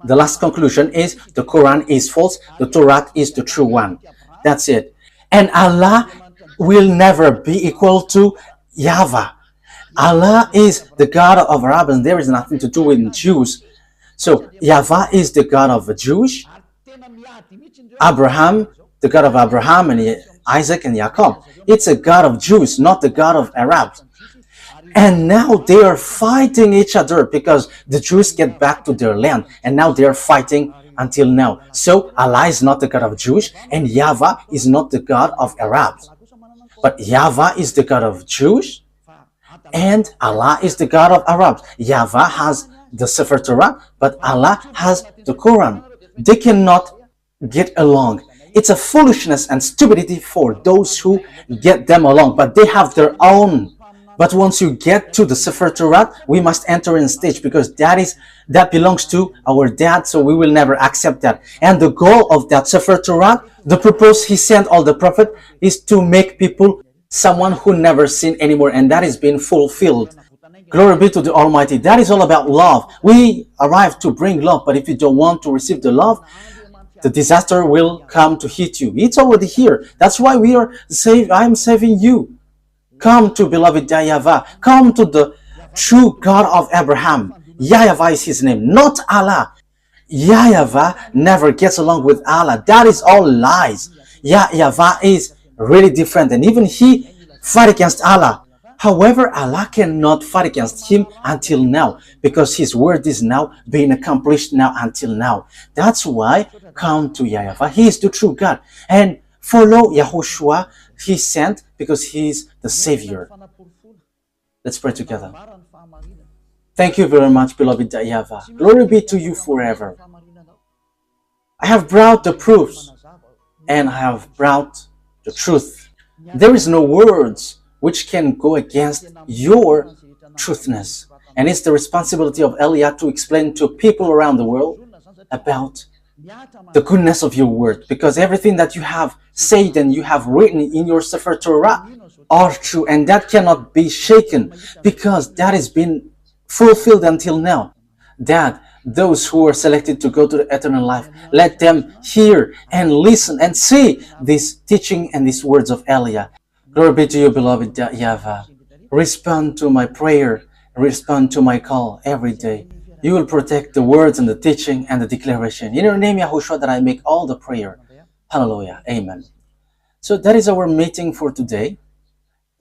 The last conclusion is the Quran is false. The Torah is the true one. That's it. And Allah will never be equal to YAHVAH. Allah is the God of Arabs, and there is nothing to do with Jews. So YAHVAH is the God of the Jews. Abraham, the God of Abraham and Isaac and Jacob. It's a God of Jews, not the God of Arabs. And now they are fighting each other because the Jews get back to their land, and now they are fighting until now. So Allah is not the God of Jews, and YAHVAH is not the God of Arabs. But YAHVAH is the God of Jews, and Allah is the God of Arabs. YAHVAH has the Sefer Torah, but Allah has the Quran. They cannot get along. It's a foolishness and stupidity for those who get them along, but they have their own. But once you get to the Sefer Torah, we must enter in stage, because that belongs to our dad, so we will never accept that. And the goal of that Sefer Torah, the purpose he sent all the prophet, is to make people someone who never sin anymore, and that is being fulfilled. Glory be to the Almighty. That is all about love. We arrive to bring love, but if you don't want to receive the love, the disaster will come to hit you. It's already here. That's why we are saved. I am saving you. Come to beloved YAHVAH. Come to the true God of Abraham. YAHVAH is his name, not Allah. YAHVAH never gets along with Allah. That is all lies. YAHVAH is really different, and even he fight against Allah. However, Allah cannot fight against him until now, because his word is now being accomplished now until now. That's why come to YAHVAH. He is the true God, and follow YAHOSHUAH. He sent because he is the Savior. Let's pray together. Thank you very much, beloved YAHVAH. Glory be to you forever. I have brought the proofs, and I have brought the truth. There is no words which can go against your truthness. And it's the responsibility of Elia to explain to people around the world about the goodness of your word, because everything that you have said and you have written in your Sefer Torah are true, and that cannot be shaken, because that has been fulfilled until now. That those who are selected to go to the eternal life, let them hear and listen and see this teaching and these words of Elia. Glory be to you, beloved YAHVAH. Respond to my prayer, respond to my call every day. You will protect the words and the teaching and the declaration. In your name, YAHOSHUAH, that I make all the prayer. Hallelujah. Amen. So that is our meeting for today.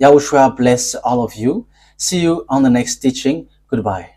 YAHOSHUAH bless all of you. See you on the next teaching. Goodbye.